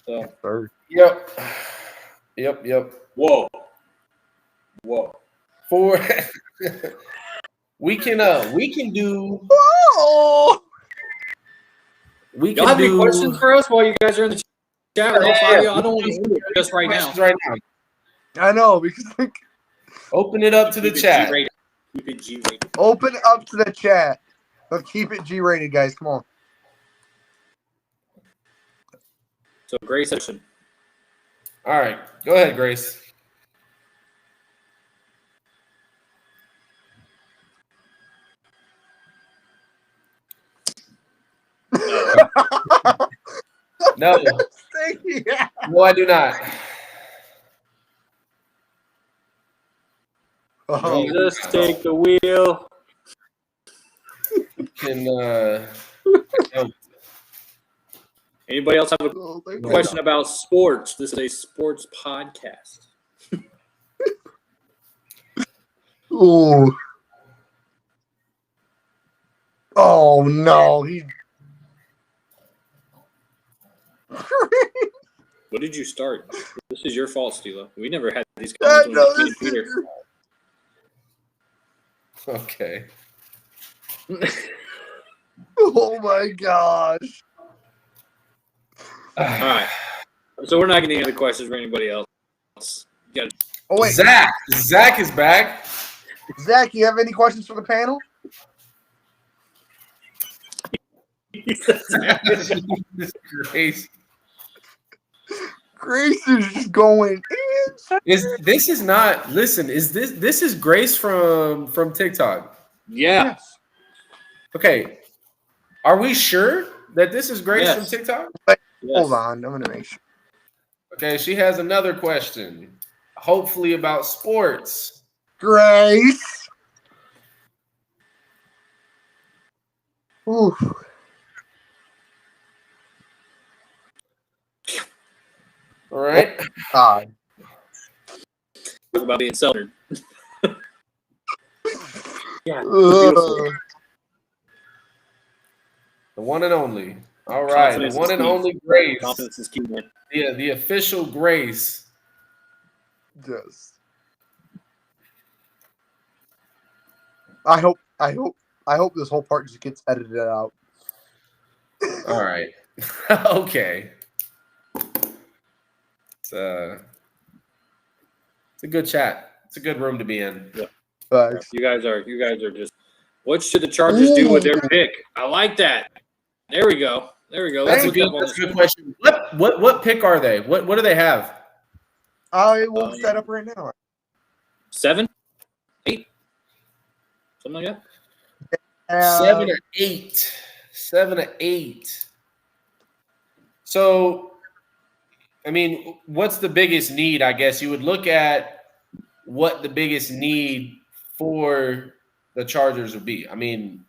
So, Third. Yep. whoa. For we can do Oh! Y'all have any questions for us while you guys are in the chat room? I don't want to do it just right now. right now. I know, because like, Open it up to the Keep it chat. G-rated. Keep it G-rated. open up to the chat. But keep it G-rated, guys. Come on. So, great session. All right, go ahead, Grace. No, Yeah. no, I do not. Oh, Jesus, take the wheel. Can Anybody else have a oh my God. question about sports? This is a sports podcast. Ooh. Oh no, he. What did you start? This is your fault, Stila. We never had these I comments know when we this Peter. is- okay. Oh my gosh. All right. So we're not getting any other questions for anybody else. You gotta- Oh wait, Zach is back. Zach, you have any questions for the panel? Grace. Grace is just going insane. This is not listen, is this is Grace from TikTok. yeah. Okay. Are we sure that this is Grace Yes. from TikTok? Yes. Hold on, I'm gonna make sure. Okay, she has another question. Hopefully about sports. Grace. Ooh. All right. God. Talk about being centered. Yeah. Ugh. The one and only. All right. Confidence The one is and key. only Grace. Confidence is key, man. Yeah, the official Grace. Yes. I hope I hope this whole part just gets edited out. All right. Okay. It's a good chat. It's a good room to be in. But You guys are just. What should the Chargers do with their pick? I like that. There we go. That's a good question. What pick are they? What do they have? I will set up right now. 7, 8, something like that. 7 or 8. 7 or 8. So, I mean, what's the biggest need? I guess you would look at what the biggest need for the Chargers would be. I mean,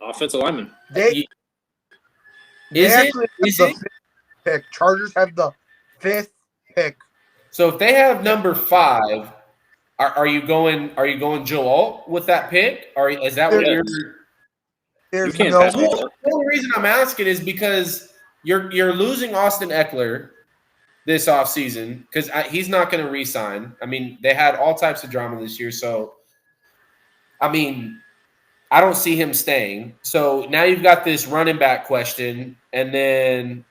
Offensive lineman. They is actually it? have Is the it? 5th pick. Chargers have the 5th pick. So if they have number 5, are you going Joe Alt with that pick? Or is that what you're? There's You can't no. pass the ball. The only reason I'm asking is because you're losing Austin Eckler this offseason because he's not going to re-sign. I mean, they had all types of drama this year, so I mean, I don't see him staying. So now you've got this running back question, and then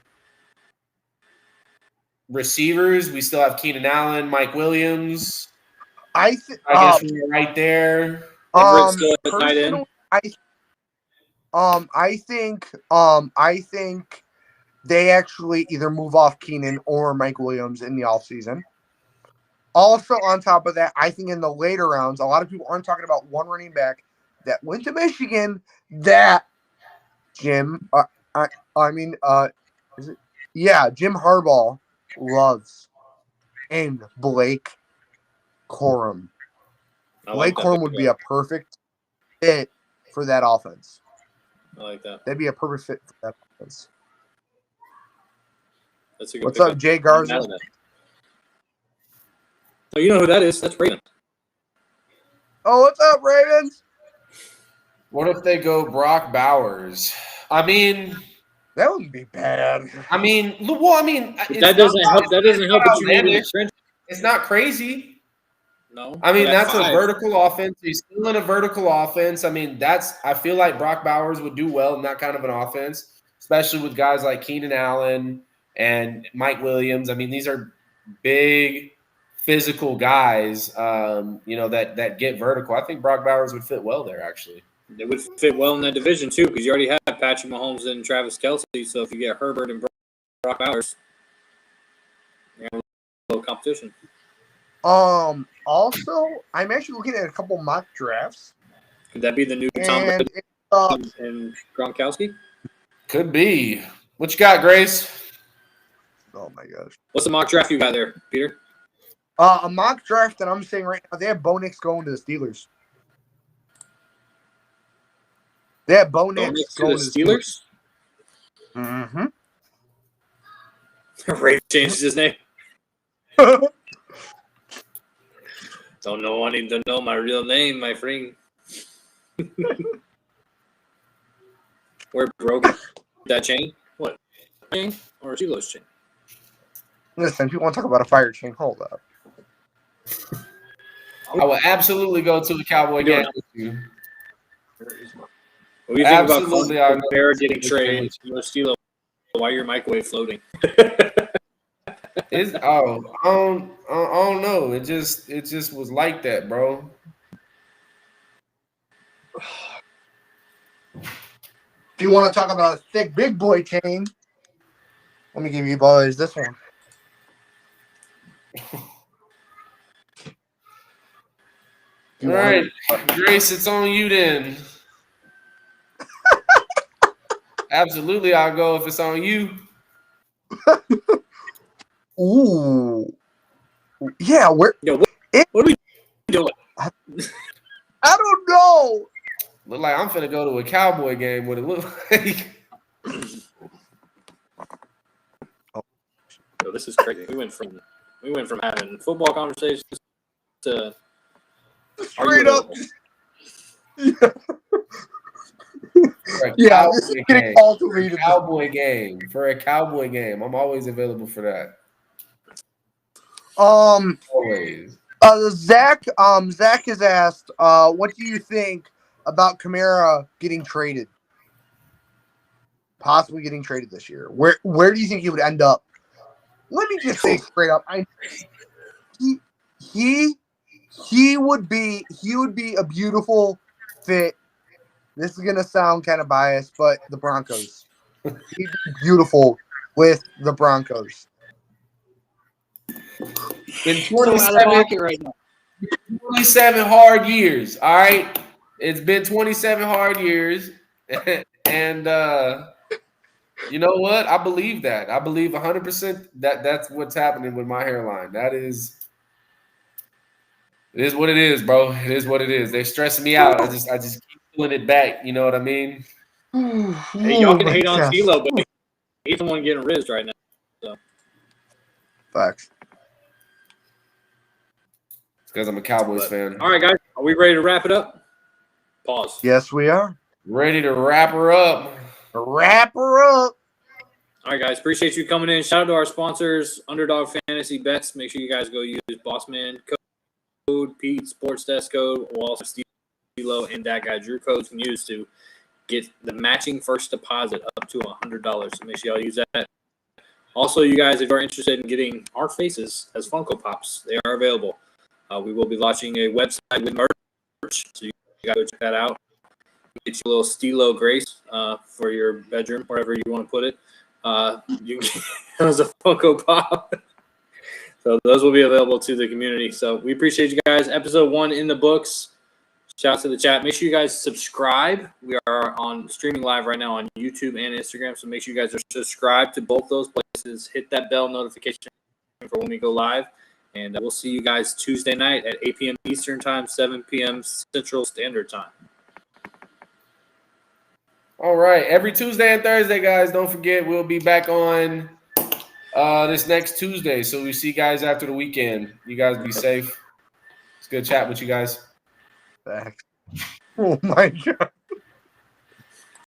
receivers. We still have Keenan Allen, Mike Williams. I I guess we're right there. Everett's still at the tight end. I think they actually either move off Keenan or Mike Williams in the offseason. Also, on top of that, I think in the later rounds, a lot of people aren't talking about one running back that went to Michigan that Jim Harbaugh loves, and Blake Corum. Blake Corum would be a perfect fit for that offense. I like that. That'd be a perfect fit for that offense. That's a good What's pickup. up, Jay Garza? Oh, you know who that is? That's Ravens. Oh, what's up, Ravens? What if they go Brock Bowers? I mean, that wouldn't be bad. That doesn't help. That doesn't help. But you need a trench. It's not crazy. No. I mean, that's 5. a vertical offense. He's still in a vertical offense. I mean, I feel like Brock Bowers would do well in that kind of an offense, especially with guys like Keenan Allen and Mike Williams. I mean, these are big, physical guys, that get vertical. I think Brock Bowers would fit well there, actually. They would fit well in that division, too, because you already have Patrick Mahomes and Travis Kelce. So if you get Herbert and Brock Bowers, you're going to have a little competition. Also, I'm actually looking at a couple mock drafts. Could that be the new Tom And Brady and Gronkowski? Could be. What you got, Grace? oh my gosh. What's the mock draft you got there, Peter? A mock draft that I'm saying right now, they have Bo Nix going to the Steelers. They have Bo Nix going to the Steelers? Mm-hmm. Ray changed his name. Don't need to know my real name, my friend. Where broke that chain? What? Chain or a Steelers chain? Listen, if you want to talk about a fire chain, hold up. I will absolutely go to the Cowboy game with you. What do you think Absolutely, about Bear getting traded to steal while your microwave floating? I don't know. It just was like that, bro. If you want to talk about a thick big boy chain, let me give you boys this one. All right, Grace, it's on you then. Absolutely, I'll go if it's on you. Ooh. Yeah, what are we doing? I don't know. Look like I'm finna go to a Cowboy game. What it look like? Yo, this is crazy. We went from having football conversations to straight up. Yeah, this is getting all to me. For a Cowboy game. I'm always available for that. Always. Always. Zach has asked, what do you think about Kamara getting traded, possibly getting traded this year. Where do you think he would end up? Let me just say straight up, he would be a beautiful fit. This is gonna sound kind of biased, but the Broncos. He'd be beautiful with the Broncos. Been So out of 27, pocket right now. 27 hard years. All right, it's been 27 hard years, and you know what? I believe that. I believe 100% that that's what's happening with my hairline. It is what it is, bro. It is what it is. They're stressing me out. I just keep pulling it back. You know what I mean? Hey, y'all can hate on Tilo, but he's the one getting rizzed right now. So. Facts. It's because I'm a Cowboys fan. All right, guys, are we ready to wrap it up? Pause. Yes, we are. Ready to wrap her up. Wrap her up. All right, guys, appreciate you coming in. Shout out to our sponsors, Underdog Fantasy Bets. Make sure you guys go use Bossman code, Pete Sports Desk code, or also Stilo and that guy Drew codes can use to get the matching first deposit up to $100. So make sure y'all use that. Also, you guys, if you're interested in getting our faces as Funko Pops, they are available. We will be launching a website with merch, so you got to go check that out. Get you a little Stilo Grace for your bedroom, wherever you want to put it. You can get as a Funko Pop. So those will be available to the community. So we appreciate you guys. Episode 1 in the books. Shout out to the chat. Make sure you guys subscribe. We are on streaming live right now on YouTube and Instagram. So make sure you guys are subscribed to both those places. Hit that bell notification for when we go live. And we'll see you guys Tuesday night at 8 p.m. Eastern Time, 7 p.m. Central Standard Time. All right. Every Tuesday and Thursday, guys, don't forget we'll be back on this next Tuesday. So we see you guys after the weekend. You guys be safe. It's good chat with you guys. Facts. Oh my God.